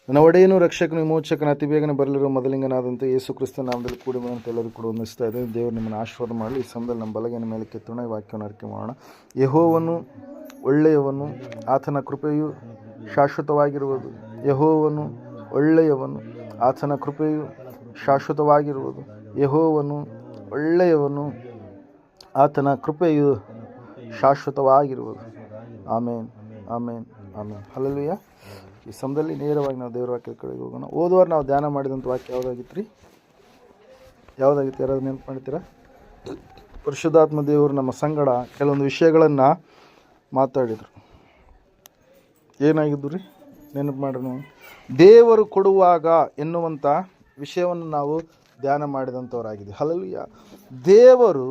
ನನ್ನ ಒಡೆಯನು ರಕ್ಷಕನು ವಿಮೋಚಕನ ಅತಿ ಬೇಗನೆ ಬರಲಿರುವ ಮೊದಲಿಂಗನಾದಂಥ ಯೇಸು ಕ್ರಿಸ್ತ ನಾಮದಲ್ಲಿ ಕೂಡಿ ಬಂದಂತ ಎಲ್ಲರೂ ಕೂಡ ಹೊಂದಿಸ್ತಾ ಇದ್ದೇವೆ. ದೇವರು ನಿಮ್ಮನ್ನು ಆಶೀರ್ವಾದ ಮಾಡಲಿ. ಈ ಸಮಯದಲ್ಲಿ ನಮ್ಮ ಬಲಗೈನ ಮೇಲೆ ಕೆತ್ತೋಣ. ಈ ವಾಕ್ಯವನ್ನು ಅರಿಕೆ ಮಾಡೋಣ. ಯೆಹೋವನು ಒಳ್ಳೆಯವನು, ಆತನ ಕೃಪೆಯು ಶಾಶ್ವತವಾಗಿರುವುದು. ಯೆಹೋವನು ಒಳ್ಳೆಯವನು, ಆತನ ಕೃಪೆಯು ಶಾಶ್ವತವಾಗಿರುವುದು. ಯೆಹೋವನು ಒಳ್ಳೆಯವನು, ಆತನ ಕೃಪೆಯು ಶಾಶ್ವತವಾಗಿರುವುದು. ಆಮೇನ್, ಆಮೇನ್, ಆಮೇನ್. ಹಲ್ಲೆಲೂಯಾ. ಈ ಸಮಯದಲ್ಲಿ ನೇರವಾಗಿ ನಾವು ದೇವರ ವಾಕ್ಯದ ಕಡೆಗೆ ಹೋಗೋಣ. ಹೋದವಾರ ನಾವು ಧ್ಯಾನ ಮಾಡಿದಂಥ ವಾಕ್ಯ ಯಾವುದಾಗಿತ್ತು ರೀ? ಯಾವುದಾಗಿತ್ತು? ಯಾರಾದ್ರು ನೆನಪು ಮಾಡ್ತೀರಾ? ಪರಿಶುದ್ಧಾತ್ಮ ದೇವರು ನಮ್ಮ ಸಂಗಡ ಕೆಲವೊಂದು ವಿಷಯಗಳನ್ನು ಮಾತಾಡಿದರು. ಏನಾಗಿದ್ದು ರೀ? ನೆನಪು ಮಾಡ್ರಿ ನಾವು. ದೇವರು ಕೊಡುವಾಗ ಎನ್ನುವಂಥ ವಿಷಯವನ್ನು ನಾವು ಧ್ಯಾನ ಮಾಡಿದಂಥವರಾಗಿದೆ. ಹಲ್ಲೆಲೂಯಾ. ದೇವರು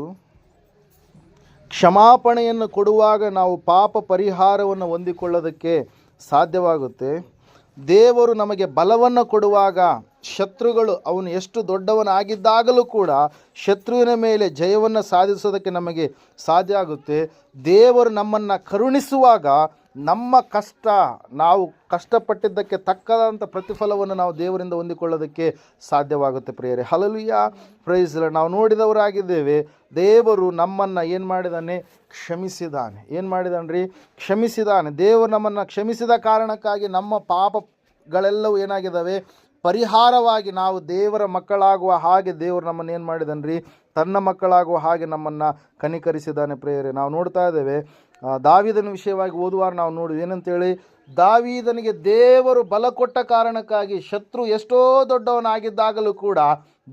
ಕ್ಷಮಾಪಣೆಯನ್ನು ಕೊಡುವಾಗ ನಾವು ಪಾಪ ಪರಿಹಾರವನ್ನು ಹೊಂದಿಕೊಳ್ಳೋದಕ್ಕೆ ಸಾಧ್ಯವಾಗುತ್ತೆ. ದೇವರು ನಮಗೆ ಬಲವನ್ನು ಕೊಡುವಾಗ ಶತ್ರುಗಳು ಅವನು ಎಷ್ಟು ದೊಡ್ಡವನಾಗಿದ್ದಾಗಲೂ ಕೂಡ ಶತ್ರುವಿನ ಮೇಲೆ ಜಯವನ್ನು ಸಾಧಿಸೋದಕ್ಕೆ ನಮಗೆ ಸಾಧ್ಯ ಆಗುತ್ತೆ. ದೇವರು ನಮ್ಮನ್ನು ಕರುಣಿಸುವಾಗ ನಮ್ಮ ಕಷ್ಟ, ನಾವು ಕಷ್ಟಪಟ್ಟಿದ್ದಕ್ಕೆ ತಕ್ಕದಂಥ ಪ್ರತಿಫಲವನ್ನು ನಾವು ದೇವರಿಂದ ಹೊಂದಿಕೊಳ್ಳೋದಕ್ಕೆ ಸಾಧ್ಯವಾಗುತ್ತೆ ಪ್ರಿಯರೇ. Hallelujah, praise Lord. ನಾವು ನೋಡಿದವರಾಗಿದ್ದೇವೆ. ದೇವರು ನಮ್ಮನ್ನು ಏನು ಮಾಡಿದಾನೆ? ಕ್ಷಮಿಸಿದ್ದಾನೆ. ಏನು ಮಾಡಿದಾನೆ ರೀ? ಕ್ಷಮಿಸಿದ್ದಾನೆ. ದೇವರು ನಮ್ಮನ್ನು ಕ್ಷಮಿಸಿದ ಕಾರಣಕ್ಕಾಗಿ ನಮ್ಮ ಪಾಪಗಳೆಲ್ಲವೂ ಏನಾಗಿದ್ದಾವೆ? ಪರಿಹಾರವಾಗಿ ನಾವು ದೇವರ ಮಕ್ಕಳಾಗುವ ಹಾಗೆ ದೇವರು ನಮ್ಮನ್ನು ಏನು ಮಾಡಿದಾನೆ ರೀ? ತನ್ನ ಮಕ್ಕಳಾಗುವ ಹಾಗೆ ನಮ್ಮನ್ನು ಕನಿಕರಿಸಿದ್ದಾನೆ ಪ್ರಿಯರೇ. ನಾವು ನೋಡ್ತಾ ಇದ್ದೇವೆ. ದಾವೀದನ ವಿಷಯವಾಗಿ ಓದುವಾರ ನಾವು ನೋಡಿದ್ವಿ. ಏನಂತೇಳಿ? ದಾವೀದನಿಗೆ ದೇವರು ಬಲ ಕೊಟ್ಟ ಕಾರಣಕ್ಕಾಗಿ ಶತ್ರು ಎಷ್ಟೋ ದೊಡ್ಡವನಾಗಿದ್ದಾಗಲೂ ಕೂಡ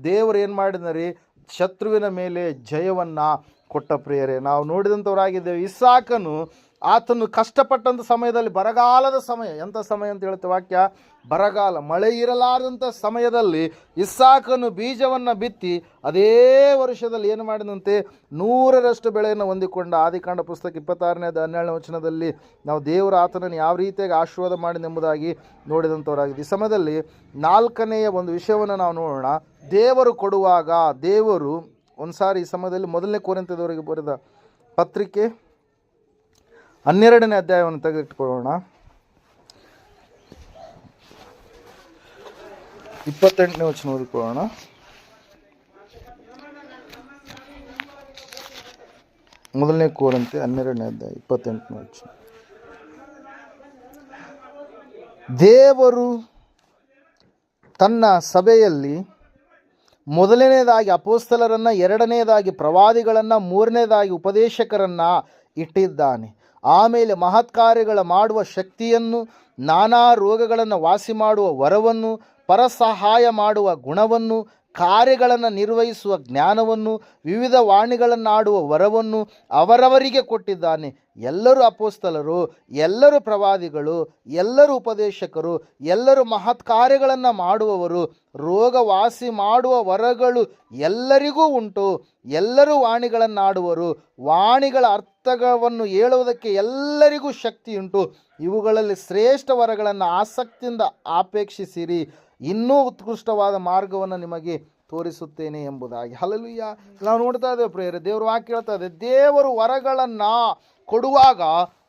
ದೇವರು ಏನು ಮಾಡಿದಾರೆ? ಶತ್ರುವಿನ ಮೇಲೆ ಜಯವನ್ನು ಕೊಟ್ಟ ಪ್ರಿಯರೇ. ನಾವು ನೋಡಿದಂಥವರಾಗಿದ್ದೇವೆ. ಇಸಾಕನು ಆತನು ಕಷ್ಟಪಟ್ಟಂಥ ಸಮಯದಲ್ಲಿ, ಬರಗಾಲದ ಸಮಯ, ಎಂಥ ಸಮಯ ಅಂತ ಹೇಳುತ್ತೆ ವಾಕ್ಯ? ಬರಗಾಲ, ಮಳೆ ಇರಲಾರದಂಥ ಸಮಯದಲ್ಲಿ ಇಸಾಕನು ಬೀಜವನ್ನು ಬಿತ್ತಿ ಅದೇ ವರ್ಷದಲ್ಲಿ ಏನು ಮಾಡಿದಂತೆ 100ರಷ್ಟು ಬೆಳೆಯನ್ನು ಹೊಂದಿಕೊಂಡ. ಆದಿಕಾಂಡ ಪುಸ್ತಕ 26ನೇ 12ನೇ ವಚನದಲ್ಲಿ ನಾವು ದೇವರು ಆತನನ್ನು ಯಾವ ರೀತಿಯಾಗಿ ಆಶೀರ್ವಾದ ಮಾಡಿದೆಂಬುದಾಗಿ ನೋಡಿದಂಥವರಾಗಿದೆ. ಈ ಸಮಯದಲ್ಲಿ 4ನೆಯ ಒಂದು ವಿಷಯವನ್ನು ನಾವು ನೋಡೋಣ. ದೇವರು ಕೊಡುವಾಗ ದೇವರು ಒಂದು ಸಾರಿ ಈ ಸಮಯದಲ್ಲಿ 1ನೇ ಕೊರಿಂಥದವರಿಗೆ ಬರೆದ ಪತ್ರಿಕೆ 12ನೇ ಅಧ್ಯಾಯವನ್ನು ತೆಗೆದಿಟ್ಟುಕೊಳ್ಳೋಣ. 28ನೇ ವಚನ ಓದಿಕೊಳ್ಳೋಣ. ಮೊದಲನೇ ಕೊರಿಂಥೆ 12ನೇ ಅಧ್ಯಾಯ 28ನೇ ವಚನ. ದೇವರು ತನ್ನ ಸಭೆಯಲ್ಲಿ ಮೊದಲನೇದಾಗಿ ಅಪೊಸ್ತಲರನ್ನು, ಎರಡನೇದಾಗಿ ಪ್ರವಾದಿಗಳನ್ನು, ಮೂರನೇದಾಗಿ ಉಪದೇಶಕರನ್ನು ಇಟ್ಟಿದ್ದಾನೆ. ಆಮೇಲೆ ಮಹತ್ಕಾರ್ಯಗಳ ಮಾಡುವ ಶಕ್ತಿಯನ್ನು, ನಾನಾ ರೋಗಗಳನ್ನು ವಾಸಿ ಮಾಡುವ ವರವನ್ನು, ಪರಸಹಾಯ ಮಾಡುವ ಗುಣವನ್ನು, ಕಾರ್ಯಗಳನ್ನು ನಿರ್ವಹಿಸುವ ಜ್ಞಾನವನ್ನು, ವಿವಿಧ ವಾಣಿಗಳನ್ನಾಡುವ ವರವನ್ನು ಅವರವರಿಗೆ ಕೊಟ್ಟಿದ್ದಾನೆ. ಎಲ್ಲರೂ ಅಪೊಸ್ತಲರು, ಎಲ್ಲರೂ ಪ್ರವಾದಿಗಳು, ಎಲ್ಲರೂ ಉಪದೇಶಕರು, ಎಲ್ಲರೂ ಮಹತ್ಕಾರ್ಯಗಳನ್ನು ಮಾಡುವವರು. ರೋಗ ವಾಸಿ ಮಾಡುವ ವರಗಳು ಎಲ್ಲರಿಗೂ ಉಂಟು. ಎಲ್ಲರೂ ವಾಣಿಗಳನ್ನಾಡುವರು. ವಾಣಿಗಳ ಅರ್ಥವನ್ನು ಹೇಳುವುದಕ್ಕೆ ಎಲ್ಲರಿಗೂ ಶಕ್ತಿಯುಂಟು. ಇವುಗಳಲ್ಲಿ ಶ್ರೇಷ್ಠ ವರಗಳನ್ನು ಆಸಕ್ತಿಯಿಂದ ಅಪೇಕ್ಷಿಸಿರಿ. ಇನ್ನೂ ಉತ್ಕೃಷ್ಟವಾದ ಮಾರ್ಗವನ್ನು ನಿಮಗೆ ತೋರಿಸುತ್ತೇನೆ ಎಂಬುದಾಗಿ. ಹಲ್ಲೆಲೂಯಾ. ನಾವು ನೋಡ್ತಾ ಇದ್ದೇವೆ ಪ್ರಿಯರೇ, ದೇವರು ವಾಕ್ಯ ಹೇಳ್ತಾ ಇದೆ. ದೇವರು ವರಗಳನ್ನು ಕೊಡುವಾಗ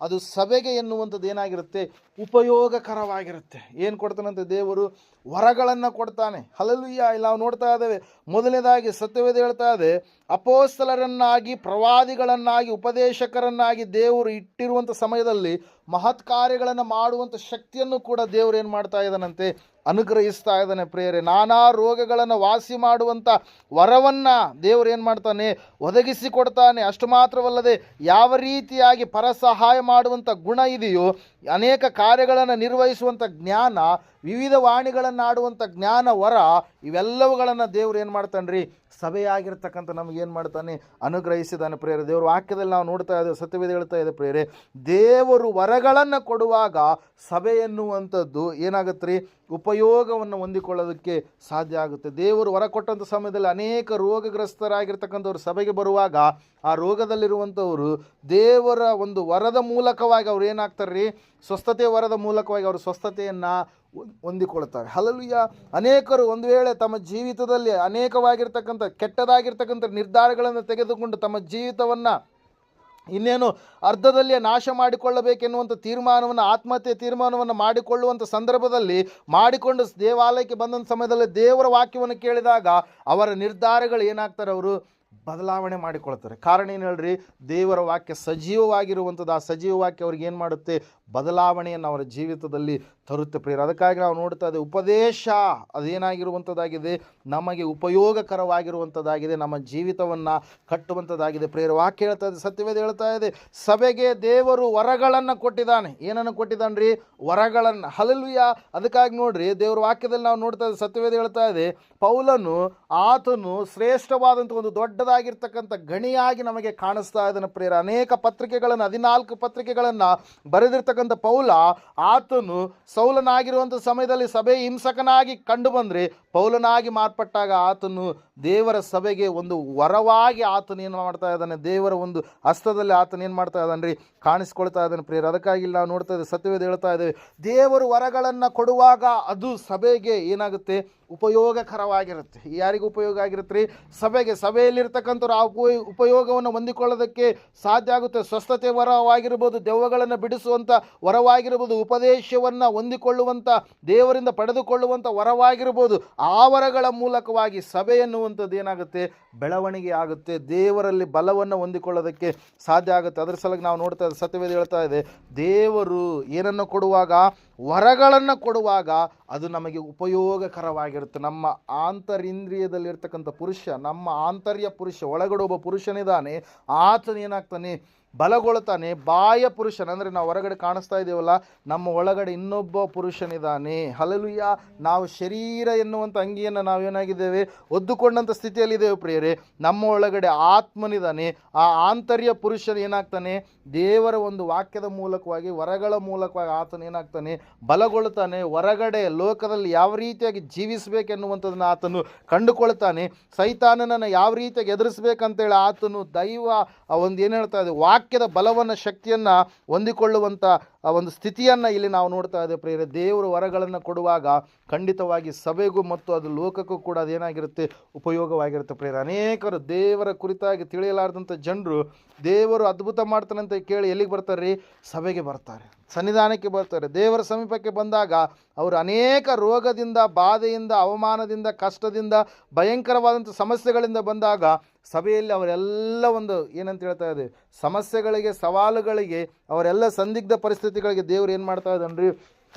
ಅದು ಸಭೆಗೆ ಎನ್ನುವಂಥದ್ದು ಏನಾಗಿರುತ್ತೆ? ಉಪಯೋಗಕರವಾಗಿರುತ್ತೆ. ಏನು ಕೊಡ್ತಾನಂತೆ? ದೇವರು ವರಗಳನ್ನು ಕೊಡ್ತಾನೆ. ಹಲ್ಲೆಲೂಯಾ. ಇಲ್ಲಿ ನಾವು ನೋಡ್ತಾ ಇದ್ದೇವೆ. ಮೊದಲನೇದಾಗಿ ಸತ್ಯವೇದ ಹೇಳ್ತಾ ಇದೆ, ಅಪೊಸ್ತಲರನ್ನಾಗಿ, ಪ್ರವಾದಿಗಳನ್ನಾಗಿ, ಉಪದೇಶಕರನ್ನಾಗಿ ದೇವರು ಇಟ್ಟಿರುವಂಥ ಸಮಯದಲ್ಲಿ ಮಹತ್ಕಾರ್ಯಗಳನ್ನು ಮಾಡುವಂಥ ಶಕ್ತಿಯನ್ನು ಕೂಡ ದೇವರು ಏನು ಮಾಡ್ತಾ ಇದ್ದಾನಂತೆ? ಅನುಗ್ರಹಿಸ್ತಾ ಇದ್ದಾನೆ ಪ್ರಿಯರೇ. ನಾನಾ ರೋಗಗಳನ್ನು ವಾಸಿ ಮಾಡುವಂಥ ವರವನ್ನು ದೇವರು ಏನು ಮಾಡ್ತಾನೆ? ಒದಗಿಸಿಕೊಡ್ತಾನೆ. ಅಷ್ಟು ಮಾತ್ರವಲ್ಲದೆ ಯಾವ ರೀತಿಯಾಗಿ ಪರಸಹಾಯ ಮಾಡುವಂಥ ಗುಣ ಇದೆಯೋ, ಅನೇಕ ಕಾರ್ಯಗಳನ್ನು ನಿರ್ವಹಿಸುವಂಥ ಜ್ಞಾನ, ವಿವಿಧ ವಾಣಿಗಳನ್ನು ಆಡುವಂಥ ಜ್ಞಾನ, ವರ, ಇವೆಲ್ಲವುಗಳನ್ನು ದೇವರು ಏನು ಮಾಡ್ತಾನೆ ರೀ? ಸಭೆಯಾಗಿರ್ತಕ್ಕಂಥ ನಮಗೇನು ಮಾಡ್ತಾನೆ? ಅನುಗ್ರಹಿಸಿದ್ದಾನೆ ಪ್ರಿಯರೇ. ದೇವರು ವಾಕ್ಯದಲ್ಲಿ ನಾವು ನೋಡ್ತಾ ಇದ್ದೇವೆ, ಸತ್ಯವೇದ ಹೇಳ್ತಾ ಇದೆ ಪ್ರಿಯರೇ, ದೇವರು ವರಗಳನ್ನು ಕೊಡುವಾಗ ಸಭೆ ಎನ್ನುವಂಥದ್ದು ಏನಾಗುತ್ತೆ ರೀ? ಉಪಯೋಗವನ್ನು ಹೊಂದಿಕೊಳ್ಳೋದಕ್ಕೆ ಸಾಧ್ಯ ಆಗುತ್ತೆ. ದೇವರು ವರ ಕೊಟ್ಟಂಥ ಸಮಯದಲ್ಲಿ ಅನೇಕ ರೋಗಗ್ರಸ್ತರಾಗಿರ್ತಕ್ಕಂಥವ್ರು ಸಭೆಗೆ ಬರುವಾಗ ಆ ರೋಗದಲ್ಲಿರುವಂಥವರು ದೇವರ ಒಂದು ವರದ ಮೂಲಕವಾಗಿ ಅವ್ರು ಏನಾಗ್ತಾರೆ ರೀ? ಸ್ವಸ್ಥತೆ ವರದ ಮೂಲಕವಾಗಿ ಅವರು ಸ್ವಸ್ಥತೆಯನ್ನು ಹೊಂದಿಕೊಳ್ತಾರೆ. ಹಲ್ಲೆಲೂಯಾ. ಅನೇಕರು ಒಂದು ವೇಳೆ ತಮ್ಮ ಜೀವಿತದಲ್ಲಿ ಅನೇಕವಾಗಿರ್ತಕ್ಕಂಥ ಕೆಟ್ಟದಾಗಿರ್ತಕ್ಕಂಥ ನಿರ್ಧಾರಗಳನ್ನು ತೆಗೆದುಕೊಂಡು ತಮ್ಮ ಜೀವಿತವನ್ನು ಇನ್ನೇನು ಅರ್ಧದಲ್ಲಿಯೇ ನಾಶ ಮಾಡಿಕೊಳ್ಳಬೇಕೆನ್ನುವಂಥ ತೀರ್ಮಾನವನ್ನು, ಆತ್ಮಹತ್ಯೆ ತೀರ್ಮಾನವನ್ನು ಮಾಡಿಕೊಳ್ಳುವಂಥ ಸಂದರ್ಭದಲ್ಲಿ ಮಾಡಿಕೊಂಡು ದೇವಾಲಯಕ್ಕೆ ಬಂದಂಥ ಸಮಯದಲ್ಲಿ ದೇವರ ವಾಕ್ಯವನ್ನು ಕೇಳಿದಾಗ ಅವರ ನಿರ್ಧಾರಗಳು ಏನಾಗ್ತಾರೆ, ಅವರು ಬದಲಾವಣೆ ಮಾಡಿಕೊಳ್ತಾರೆ. ಕಾರಣ ಏನು ಹೇಳ್ರಿ, ದೇವರ ವಾಕ್ಯ ಸಜೀವವಾಗಿರುವಂಥದ್ದು. ಆ ಸಜೀವ ವಾಕ್ಯ ಅವ್ರಿಗೆ ಏನು ಮಾಡುತ್ತೆ, ಬದಲಾವಣೆಯನ್ನು ಅವರ ಜೀವಿತದಲ್ಲಿ ತರುತ್ತೆ ಪ್ರಿಯರು. ಅದಕ್ಕಾಗಿ ನಾವು ನೋಡ್ತಾ ಇದ್ದೇವೆ, ಉಪದೇಶ ಅದೇನಾಗಿರುವಂಥದ್ದಾಗಿದೆ, ನಮಗೆ ಉಪಯೋಗಕರವಾಗಿರುವಂಥದ್ದಾಗಿದೆ, ನಮ್ಮ ಜೀವಿತವನ್ನು ಕಟ್ಟುವಂಥದ್ದಾಗಿದೆ ಪ್ರಿಯರು. ವಾಕ್ಯ ಹೇಳ್ತಾ ಇದೆ, ಸತ್ಯವೇದ ಹೇಳ್ತಾ ಇದೆ, ಸಭೆಗೆ ದೇವರು ವರಗಳನ್ನು ಕೊಟ್ಟಿದ್ದಾನೆ. ಏನನ್ನು ಕೊಟ್ಟಿದ್ದಾನೆ ರೀ, ವರಗಳನ್ನು. ಹಲ್ಲೆಲೂಯಾ. ಅದಕ್ಕಾಗಿ ನೋಡ್ರಿ, ದೇವರ ವಾಕ್ಯದಲ್ಲಿ ನಾವು ನೋಡ್ತಾ ಇದ್ದೇವೆ, ಸತ್ಯವೇದ ಹೇಳ್ತಾ ಇದೆ, ಪೌಲನು ಆತನು ಶ್ರೇಷ್ಠವಾದಂಥ ಒಂದು ದೊಡ್ಡದಾಗಿರ್ತಕ್ಕಂಥ ಗಣಿಯಾಗಿ ನಮಗೆ ಕಾಣಿಸ್ತಾ ಇದ್ದಾನೆ ಪ್ರಿಯರ. ಅನೇಕ ಪತ್ರಿಕೆಗಳನ್ನು, 14 ಪತ್ರಿಕೆಗಳನ್ನು ಬರೆದಿರ್ತಕ್ಕಂಥ ಪೌಲ, ಆತನು ಸೌಲನಾಗಿರುವಂಥ ಸಮಯದಲ್ಲಿ ಸಭೆ ಹಿಂಸಕನಾಗಿ ಕಂಡು ಬಂದರೆ ಪೌಲನಾಗಿ ಮಾರ್ಪಟ್ಟಾಗ ಆತನು ದೇವರ ಸಭೆಗೆ ಒಂದು ವರವಾಗಿ ಆತನು ಏನು ಮಾಡ್ತಾ ಇದ್ದಾನೆ, ದೇವರ ಒಂದು ಹಸ್ತದಲ್ಲಿ ಆತನು ಏನು ಮಾಡ್ತಾ ಇದ್ದಾನೆ ರೀ, ಕಾಣಿಸ್ಕೊಳ್ತಾ ಇದ್ದಾನೆ ಪ್ರಿಯರು. ಅದಕ್ಕಾಗಿ ಇಲ್ಲಿ ನಾವು ನೋಡ್ತಾ ಇದ್ದೇವೆ, ಸತ್ಯವೇದ ಹೇಳ್ತಾ ಇದ್ದೇವೆ, ದೇವರು ವರಗಳನ್ನು ಕೊಡುವಾಗ ಅದು ಸಭೆಗೆ ಏನಾಗುತ್ತೆ, ಉಪಯೋಗಕರವಾಗಿರುತ್ತೆ. ಯಾರಿಗೂ ಉಪಯೋಗ ಆಗಿರುತ್ತೆ ರೀ, ಸಭೆಗೆ. ಸಭೆಯಲ್ಲಿರ್ತಕ್ಕಂಥವ್ರು ಆ ಉಪಯೋಗವನ್ನು ಹೊಂದಿಕೊಳ್ಳೋದಕ್ಕೆ ಸಾಧ್ಯ ಆಗುತ್ತೆ. ಸ್ವಸ್ಥತೆ ವರವಾಗಿರ್ಬೋದು, ದೆವ್ವಗಳನ್ನು ಬಿಡಿಸುವಂಥ ವರವಾಗಿರ್ಬೋದು, ಉಪದೇಶವನ್ನು ಹೊಂದಿಕೊಳ್ಳುವಂಥ, ದೇವರಿಂದ ಪಡೆದುಕೊಳ್ಳುವಂಥ ವರವಾಗಿರ್ಬೋದು, ಆ ವರಗಳ ಮೂಲಕವಾಗಿ ಸಭೆ ಎನ್ನುವಂಥದ್ದು ಏನಾಗುತ್ತೆ, ಬೆಳವಣಿಗೆ ಆಗುತ್ತೆ, ದೇವರಲ್ಲಿ ಬಲವನ್ನು ಹೊಂದಿಕೊಳ್ಳೋದಕ್ಕೆ ಸಾಧ್ಯ ಆಗುತ್ತೆ. ಅದರ ಸಲುವಾಗಿ ನಾವು ನೋಡ್ತಾ ಇದ್ದೇವೆ, ಸತ್ಯವೇದ ಹೇಳ್ತಾ ಇದೆ, ದೇವರು ಏನನ್ನು ಕೊಡುವಾಗ, ವರಗಳನ್ನು ಕೊಡುವಾಗ ಅದು ನಮಗೆ ಉಪಯೋಗಕರವಾಗಿರುತ್ತೆ. ನಮ್ಮ ಆಂತರಿಂದ್ರಿಯದಲ್ಲಿರ್ತಕ್ಕಂಥ ಪುರುಷ, ನಮ್ಮ ಆಂತರ್ಯ ಪುರುಷ, ಒಳಗಡೆ ಒಬ್ಬ ಪುರುಷನಿದ್ದಾನೆ, ಆತನು ಏನಾಗ್ತಾನೆ, ಬಲಗೊಳ್ತಾನೆ. ಬಾಹ್ಯ ಪುರುಷನ ಅಂದರೆ ನಾವು ಹೊರಗಡೆ ಕಾಣಿಸ್ತಾ ಇದ್ದೇವಲ್ಲ, ನಮ್ಮ ಒಳಗಡೆ ಇನ್ನೊಬ್ಬ ಪುರುಷನಿದ್ದಾನೆ. ಹಲ್ಲೆಲೂಯಾ. ನಾವು ಶರೀರ ಎನ್ನುವಂಥ ಅಂಗಿಯನ್ನು ನಾವೇನಾಗಿದ್ದೇವೆ, ಒದ್ದುಕೊಂಡಂಥ ಸ್ಥಿತಿಯಲ್ಲಿದ್ದೇವೆ ಪ್ರಿಯರೇ. ನಮ್ಮ ಒಳಗಡೆ ಆತ್ಮನಿದ್ದಾನೆ. ಆ ಆಂತರ್ಯ ಪುರುಷನು ಏನಾಗ್ತಾನೆ, ದೇವರ ಒಂದು ವಾಕ್ಯದ ಮೂಲಕವಾಗಿ, ವರಗಳ ಮೂಲಕವಾಗಿ ಆತನು ಏನಾಗ್ತಾನೆ, ಬಲಗೊಳ್ತಾನೆ. ಹೊರಗಡೆ ಲೋಕದಲ್ಲಿ ಯಾವ ರೀತಿಯಾಗಿ ಜೀವಿಸಬೇಕೆನ್ನುವಂಥದ್ದನ್ನು ಆತನು ಕಂಡುಕೊಳ್ತಾನೆ. ಸೈತಾನನನ್ನು ಯಾವ ರೀತಿಯಾಗಿ ಎದುರಿಸ್ಬೇಕಂತೇಳಿ ಆತನು ದೈವ ಒಂದು ಏನು ಹೇಳ್ತಾ ಇದೆ, ವಾಕ್ಯದ ಬಲವನ್ನು, ಶಕ್ತಿಯನ್ನು ಹೊಂದಿಕೊಳ್ಳುವಂಥ ಒಂದು ಸ್ಥಿತಿಯನ್ನು ಇಲ್ಲಿ ನಾವು ನೋಡ್ತಾ ಇದ್ದೇವೆ ಪ್ರಿಯರೇ. ದೇವರು ವರಗಳನ್ನು ಕೊಡುವಾಗ ಖಂಡಿತವಾಗಿ ಸಭೆಗೂ ಮತ್ತು ಅದು ಲೋಕಕ್ಕೂ ಕೂಡ ಅದೇನಾಗಿರುತ್ತೆ, ಉಪಯೋಗವಾಗಿರುತ್ತೆ ಪ್ರಿಯರೇ. ಅನೇಕರು ದೇವರ ಕುರಿತಾಗಿ ತಿಳಿಯಲಾರ್ದಂಥ ಜನರು ದೇವರು ಅದ್ಭುತ ಮಾಡ್ತಾನೆ ಅಂತ ಕೇಳಿ ಎಲ್ಲಿಗೆ ಬರ್ತಾರೆ ರೀ, ಸಭೆಗೆ ಬರ್ತಾರೆ, ಸನ್ನಿಧಾನಕ್ಕೆ ಬರ್ತಾರೆ. ದೇವರ ಸಮೀಪಕ್ಕೆ ಬಂದಾಗ ಅವರು ಅನೇಕ ರೋಗದಿಂದ, ಬಾಧೆಯಿಂದ, ಅವಮಾನದಿಂದ, ಕಷ್ಟದಿಂದ, ಭಯಂಕರವಾದಂಥ ಸಮಸ್ಯೆಗಳಿಂದ ಬಂದಾಗ ಸಭೆಯಲ್ಲಿ ಅವರೆಲ್ಲ ಒಂದು ಏನಂತ ಹೇಳ್ತಾ ಇದೆ, ಸಮಸ್ಯೆಗಳಿಗೆ, ಸವಾಲುಗಳಿಗೆ, ಅವರೆಲ್ಲ ಸಂದಿಗ್ಧ ಪರಿಸ್ಥಿತಿಗಳಿಗೆ ದೇವರು ಏನು ಮಾಡ್ತಾ ಇದ್ದಾನೆ,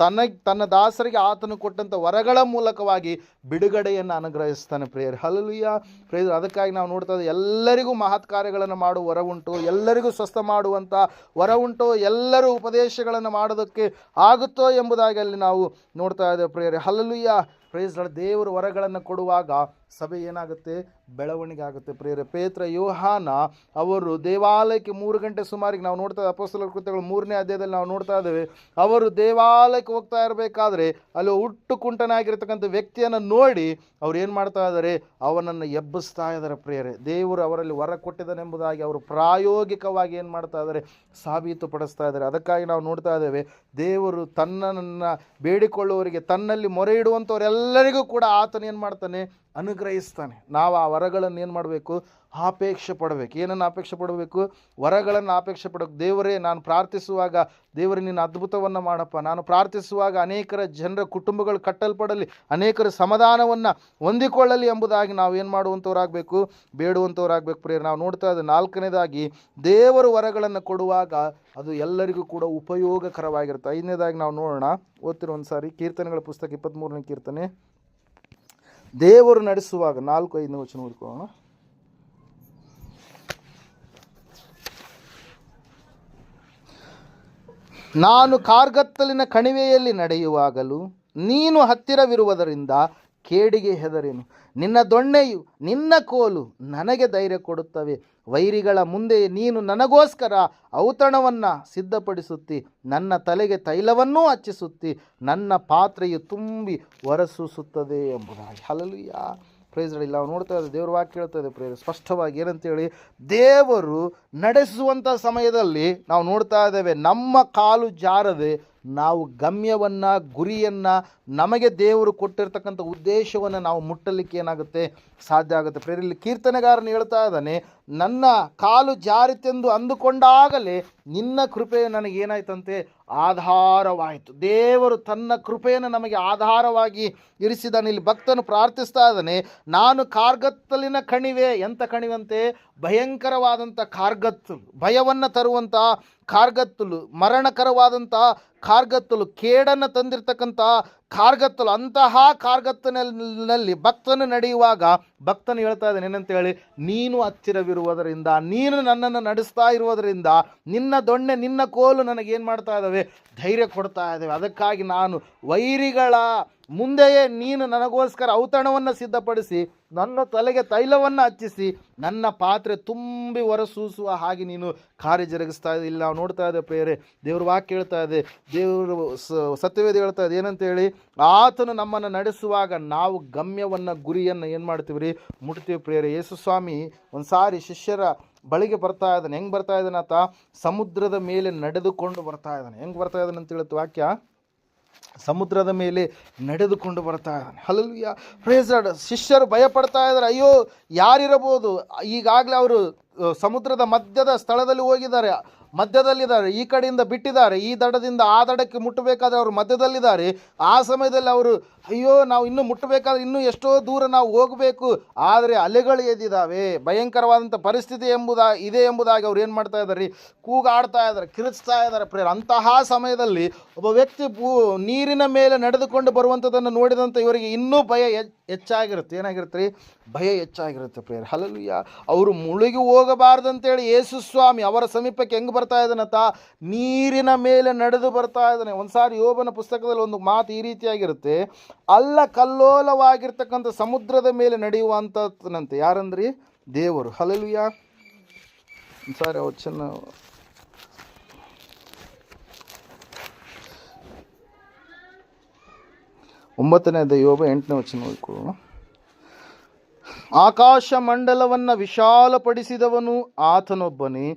ತನ್ನ ದಾಸರಿಗೆ ಆತನು ಕೊಟ್ಟಂಥ ವರಗಳ ಮೂಲಕವಾಗಿ ಬಿಡುಗಡೆಯನ್ನು ಅನುಗ್ರಹಿಸ್ತಾನೆ ಪ್ರಿಯರೇ. ಹಲ್ಲೆಲೂಯಾ. ಪ್ರಿಯರೇ, ಅದಕ್ಕಾಗಿ ನಾವು ನೋಡ್ತಾ ಇದ್ದೀವಿ, ಎಲ್ಲರಿಗೂ ಮಹತ್ ಕಾರ್ಯಗಳನ್ನು ಮಾಡುವ ವರ ಉಂಟು, ಎಲ್ಲರಿಗೂ ಸ್ವಸ್ಥ ಮಾಡುವಂಥ ವರ ಉಂಟು, ಎಲ್ಲರೂ ಉಪದೇಶಗಳನ್ನು ಮಾಡೋದಕ್ಕೆ ಆಗುತ್ತೋ ಎಂಬುದಾಗಿ ಅಲ್ಲಿ ನಾವು ನೋಡ್ತಾ ಇದ್ದೇವೆ ಪ್ರಿಯರೇ. ಹಲ್ಲೆಲೂಯಾ. Praise Lord. ದೇವರು ವರಗಳನ್ನು ಕೊಡುವಾಗ ಸಭೆ ಏನಾಗುತ್ತೆ, ಬೆಳವಣಿಗೆ ಆಗುತ್ತೆ ಪ್ರಿಯರೇ. ಪೇತ್ರ, ಯೋಹಾನ ಅವರು ದೇವಾಲಯಕ್ಕೆ 3 ಗಂಟೆ ಸುಮಾರಿಗೆ ನಾವು ನೋಡ್ತಾ ಇದ್ದೇವೆ, ಅಪೊಸ್ತಲರ ಕೃತ್ಯಗಳು 3ನೇ ಅಧ್ಯಾಯದಲ್ಲಿ ನಾವು ನೋಡ್ತಾ ಇದ್ದೇವೆ. ಅವರು ದೇವಾಲಯಕ್ಕೆ ಹೋಗ್ತಾ ಇರಬೇಕಾದ್ರೆ ಅಲ್ಲಿ ಹುಟ್ಟು ಕುಂಟನಾಗಿರ್ತಕ್ಕಂಥ ವ್ಯಕ್ತಿಯನ್ನು ನೋಡಿ ಅವ್ರು ಏನು ಮಾಡ್ತಾ ಇದ್ದಾರೆ, ಅವನನ್ನು ಎಬ್ಬಿಸ್ತಾ ಇದ್ದಾರೆ ಪ್ರಿಯರೇ. ದೇವರು ಅವರಲ್ಲಿ ವರ ಕೊಟ್ಟಿದ್ದಾನೆಂಬುದಾಗಿ ಅವರು ಪ್ರಾಯೋಗಿಕವಾಗಿ ಏನು ಮಾಡ್ತಾ ಇದ್ದಾರೆ, ಸಾಬೀತುಪಡಿಸ್ತಾ ಇದ್ದಾರೆ. ಅದಕ್ಕಾಗಿ ನಾವು ನೋಡ್ತಾ ಇದ್ದೇವೆ, ದೇವರು ತನ್ನನ್ನು ಬೇಡಿಕೊಳ್ಳುವವರಿಗೆ, ತನ್ನಲ್ಲಿ ಮೊರೆ ಇಡುವಂಥವರೆಲ್ಲರಿಗೂ ಕೂಡ ಆತನ ಏನು ಮಾಡ್ತಾನೆ, ಅನುಗ್ರಹಿಸ್ತಾನೆ. ನಾವು ಆ ವರಗಳನ್ನು ಏನು ಮಾಡಬೇಕು, ಅಪೇಕ್ಷೆ ಪಡಬೇಕು. ಏನನ್ನು ಅಪೇಕ್ಷೆ ಪಡಬೇಕು, ವರಗಳನ್ನು ಅಪೇಕ್ಷೆ ಪಡಬೇಕು. ದೇವರೇ, ನಾನು ಪ್ರಾರ್ಥಿಸುವಾಗ ದೇವರೇ ನೀನು ಅದ್ಭುತವನ್ನು ಮಾಡಪ್ಪ. ನಾನು ಪ್ರಾರ್ಥಿಸುವಾಗ ಅನೇಕರ ಜನರ ಕುಟುಂಬಗಳು ಕಟ್ಟಲ್ಪಡಲಿ, ಅನೇಕರ ಸಮಾಧಾನವನ್ನು ಹೊಂದಿಕೊಳ್ಳಲಿ ಎಂಬುದಾಗಿ ನಾವು ಏನು ಮಾಡುವಂಥವ್ರಾಗಬೇಕು, ಬೇಡುವಂಥವ್ರಾಗಬೇಕು ಪ್ರಿಯರೇ. ನಾವು ನೋಡ್ತಾ ಇದ್ದೇವೆ, 4ನೇದಾಗಿ ದೇವರು ವರಗಳನ್ನು ಕೊಡುವಾಗ ಅದು ಎಲ್ಲರಿಗೂ ಕೂಡ ಉಪಯೋಗಕರವಾಗಿರುತ್ತೆ. 5ನೇದಾಗಿ ನಾವು ನೋಡೋಣ, ಓದ್ತಿರೋ ಒಂದು ಸಾರಿ ಕೀರ್ತನೆಗಳ ಪುಸ್ತಕ 23ನೇ ಕೀರ್ತನೆ. ದೇವರು ನಡೆಸುವಾಗ 4-5 ವಚನ ಓದ್ಕೊಳ್ಳೋಣ. ನಾನು ಕಾರ್ಗತ್ತಲಿನ ಕಣಿವೆಯಲ್ಲಿ ನಡೆಯುವಾಗಲೂ ನೀನು ಹತ್ತಿರವಿರುವುದರಿಂದ ಕೇಡಿಗೆ ಹೆದರೆನು. ನಿನ್ನ ದೊಣ್ಣೆಯು ನಿನ್ನ ಕೋಲು ನನಗೆ ಧೈರ್ಯ ಕೊಡುತ್ತವೆ. ವೈರಿಗಳ ಮುಂದೆ ನೀನು ನನಗೋಸ್ಕರ ಔತಣವನ್ನು ಸಿದ್ಧಪಡಿಸುತ್ತಿ, ನನ್ನ ತಲೆಗೆ ತೈಲವನ್ನೂ ಹಚ್ಚಿಸುತ್ತಿ, ನನ್ನ ಪಾತ್ರೆಯು ತುಂಬಿ ಹೊರಸೂಸುತ್ತದೆ ಎಂಬುದಾಗಿ. ಹಲ್ಲೆಲೂಯಾ. Praise Lord. ನಾವು ನೋಡ್ತಾ ಇದ್ದೇವೆ, ದೇವ್ರ ವಾಕ್ಯ ಹೇಳ್ತಾ ಇದೆ ಪ್ರೇರೆ ಸ್ಪಷ್ಟವಾಗಿ ಏನಂತೇಳಿ, ದೇವರು ನಡೆಸುವಂಥ ಸಮಯದಲ್ಲಿ ನಾವು ನೋಡ್ತಾ ಇದ್ದೇವೆ, ನಮ್ಮ ಕಾಲು ಜಾರದೆ ನಾವು ಗಮ್ಯವನ್ನು, ಗುರಿಯನ್ನು, ನಮಗೆ ದೇವರು ಕೊಟ್ಟಿರ್ತಕ್ಕಂಥ ಉದ್ದೇಶವನ್ನು ನಾವು ಮುಟ್ಟಲಿಕ್ಕೆ ಏನಾಗುತ್ತೆ, ಸಾಧ್ಯ ಆಗುತ್ತೆ. ಪ್ರೇರಲ್ಲಿ ಕೀರ್ತನೆಗಾರನು ಹೇಳ್ತಾ ಇದ್ದಾನೆ, ನನ್ನ ಕಾಲು ಜಾರಿತೆಂದು ಅಂದುಕೊಂಡಾಗಲೇ ನಿನ್ನ ಕೃಪೆ ನನಗೇನಾಯ್ತಂತೆ, ಆಧಾರವಾಯಿತು. ದೇವರು ತನ್ನ ಕೃಪೆಯನ್ನು ನಮಗೆ ಆಧಾರವಾಗಿ ಇರಿಸಿದಾನೆ. ಇಲ್ಲಿ ಭಕ್ತನು ಪ್ರಾರ್ಥಿಸ್ತಾ ಇದ್ದಾನೆ, ನಾನು ಕಾರ್ಗತ್ತಲಿನ ಕಣಿವೆ. ಎಂಥ ಕಣಿವಂತೆ? ಭಯಂಕರವಾದಂಥ ಕಾರ್ಗತ್ತಲು, ಭಯವನ್ನು ತರುವಂಥ ಕಾರ್ಗತ್ತಲು, ಮರಣಕರವಾದಂಥ ಕಾರ್ಗತ್ತಲು, ಕೇಡನ್ನು ತಂದಿರತಕ್ಕಂಥ ಕಾರ್ಗತ್ತಲು. ಅಂತಹ ಕಾರ್ಗತ್ತಲಿನಲ್ಲಿ ಭಕ್ತನು ನಡೆಯುವಾಗ ಭಕ್ತನು ಹೇಳ್ತಾ ಇದ್ದಾನೆ ಏನಂತೇಳಿ, ನೀನು ಹತ್ತಿರವಿರುವುದರಿಂದ, ನೀನು ನನ್ನನ್ನು ನಡೆಸ್ತಾ ಇರುವುದರಿಂದ, ನಿನ್ನ ದೊಣ್ಣೆ ನಿನ್ನ ಕೋಲು ನನಗೇನು ಮಾಡ್ತಾ ಇದ್ದಾವೆ, ಧೈರ್ಯ ಕೊಡ್ತಾ ಇದ್ದಾವೆ. ಅದಕ್ಕಾಗಿ ನಾನು ವೈರಿಗಳ ಮುಂದೆಯೇ ನೀನು ನನಗೋಸ್ಕರ ಔತಣವನ್ನು ಸಿದ್ಧಪಡಿಸಿ ನನ್ನ ತಲೆಗೆ ತೈಲವನ್ನು ಹಚ್ಚಿಸಿ ನನ್ನ ಪಾತ್ರೆ ತುಂಬಿ ಹೊರಸೂಸುವ ಹಾಗೆ ನೀನು ಕಾರ್ಯ ಜರುಗಿಸ್ತಾ ಇದೆ. ಇಲ್ಲಿ ನಾವು ನೋಡ್ತಾ ಇದ್ದೇವೆ ಪ್ರೇರೆ, ದೇವ್ರ ವಾಕ್ಯ ಹೇಳ್ತಾ ಇದೆ, ದೇವರು ಸತ್ಯವೇದ ಹೇಳ್ತಾ ಇದೆ ಏನಂತೇಳಿ, ಆತನು ನಮ್ಮನ್ನು ನಡೆಸುವಾಗ ನಾವು ಗಮ್ಯವನ್ನು, ಗುರಿಯನ್ನು ಏನು ಮಾಡ್ತೀವಿ ರೀ, ಮುಟ್ತೀವಿ ಪ್ರೇರೆ. ಯೇಸು ಸ್ವಾಮಿ ಒಂದು ಸಾರಿ ಶಿಷ್ಯರ ಬಳಿಗೆ ಬರ್ತಾ ಇದ್ದಾನೆ. ಹೆಂಗೆ ಬರ್ತಾ ಇದ್ದಾನೆ ಆತ? ಸಮುದ್ರದ ಮೇಲೆ ನಡೆದುಕೊಂಡು ಬರ್ತಾ ಇದ್ದಾನೆ. ಹೆಂಗೆ ಬರ್ತಾ ಇದ್ದಾನೆ ಅಂತ ಹೇಳುತ್ತೆ ವಾಕ್ಯ, ಸಮುದ್ರದ ಮೇಲೆ ನಡೆದುಕೊಂಡು ಬರ್ತಾ ಇದ್ದಾನೆ. Hallelujah, praise Lord. ಶಿಷ್ಯರು ಭಯಪಡ್ತಾ ಇದ್ದಾರೆ, ಅಯ್ಯೋ ಯಾರಿರಬಹುದು, ಈಗಾಗಲೇ ಅವರು ಸಮುದ್ರದ ಮಧ್ಯದ ಸ್ಥಳದಲ್ಲಿ ಹೋಗಿದ್ದಾರೆ, ಮಧ್ಯದಲ್ಲಿದ್ದಾರೆ, ಈ ಕಡೆಯಿಂದ ಬಿಟ್ಟಿದ್ದಾರೆ, ಈ ದಡದಿಂದ ಆ ದಡಕ್ಕೆ ಮುಟ್ಟಬೇಕಾದ್ರೆ ಅವರು ಮಧ್ಯದಲ್ಲಿದ್ದಾರೆ. ಆ ಸಮಯದಲ್ಲಿ ಅವರು ಅಯ್ಯೋ ನಾವು ಇನ್ನೂ ಮುಟ್ಟಬೇಕಾದ್ರೆ ಇನ್ನೂ ಎಷ್ಟೋ ದೂರ ನಾವು ಹೋಗಬೇಕು, ಆದರೆ ಅಲೆಗಳು ಎದ್ದಿದ್ದಾವೆ, ಭಯಂಕರವಾದಂಥ ಪರಿಸ್ಥಿತಿ ಇದೆ ಎಂಬುದಾಗಿ ಅವ್ರು ಏನು ಮಾಡ್ತಾ ಇದ್ದಾರೆ, ಕೂಗಾಡ್ತಾ ಇದ್ದಾರೆ, ಕಿರಿಚ್ತಾ ಇದ್ದಾರೆ ಪ್ರೇರ. ಅಂತಹ ಸಮಯದಲ್ಲಿ ಒಬ್ಬ ವ್ಯಕ್ತಿ ನೀರಿನ ಮೇಲೆ ನಡೆದುಕೊಂಡು ಬರುವಂಥದ್ದನ್ನು ನೋಡಿದಂಥ ಇವರಿಗೆ ಇನ್ನೂ ಭಯ ಹೆಚ್ಚಾಗಿರುತ್ತೆ. ಏನಾಗಿರುತ್ತೆ ರೀ? ಭಯ ಹೆಚ್ಚಾಗಿರುತ್ತೆ ಪ್ರೇರ. ಹಲ್ಲೆಲೂಯಾ. ಅವರು ಮುಳುಗಿ ಹೋಗಬಾರ್ದಂತೇಳಿ ಯೇಸು ಸ್ವಾಮಿ ಅವರ ಸಮೀಪಕ್ಕೆ ಹೆಂಗೆ ಬರ್ತಾ ಇದ್ದಾನಂತ, ನೀರಿನ ಮೇಲೆ ನಡೆದು ಬರ್ತಾ ಇದ್ದಾನೆ. ಒಂದು ಸಾರಿ ಯೋಬನ ಪುಸ್ತಕದಲ್ಲಿ ಒಂದು ಮಾತು ಈ ರೀತಿಯಾಗಿರುತ್ತೆ, ಅಲ್ಲ ಕಲ್ಲೋಲವಾಗಿರ್ತಕ್ಕಂಥ ಸಮುದ್ರದ ಮೇಲೆ ನಡೆಯುವಂಥನಂತೆ. ಯಾರಂದ್ರಿ? ದೇವರು. ಹಲ್ಲೆಲೂಯಾ. ಸಾರಿ ವಚನ 9ನೇ ಯೋಬ 8ನೇ ವಚನ ಓದಿಕೊಳ್ಳೋಣ. ಆಕಾಶ ಮಂಡಲವನ್ನು ವಿಶಾಲಪಡಿಸಿದವನು ಆತನೊಬ್ಬನೇ,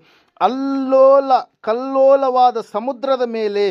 ಕಲ್ಲೋಲವಾದ ಸಮುದ್ರದ ಮೇಲೆ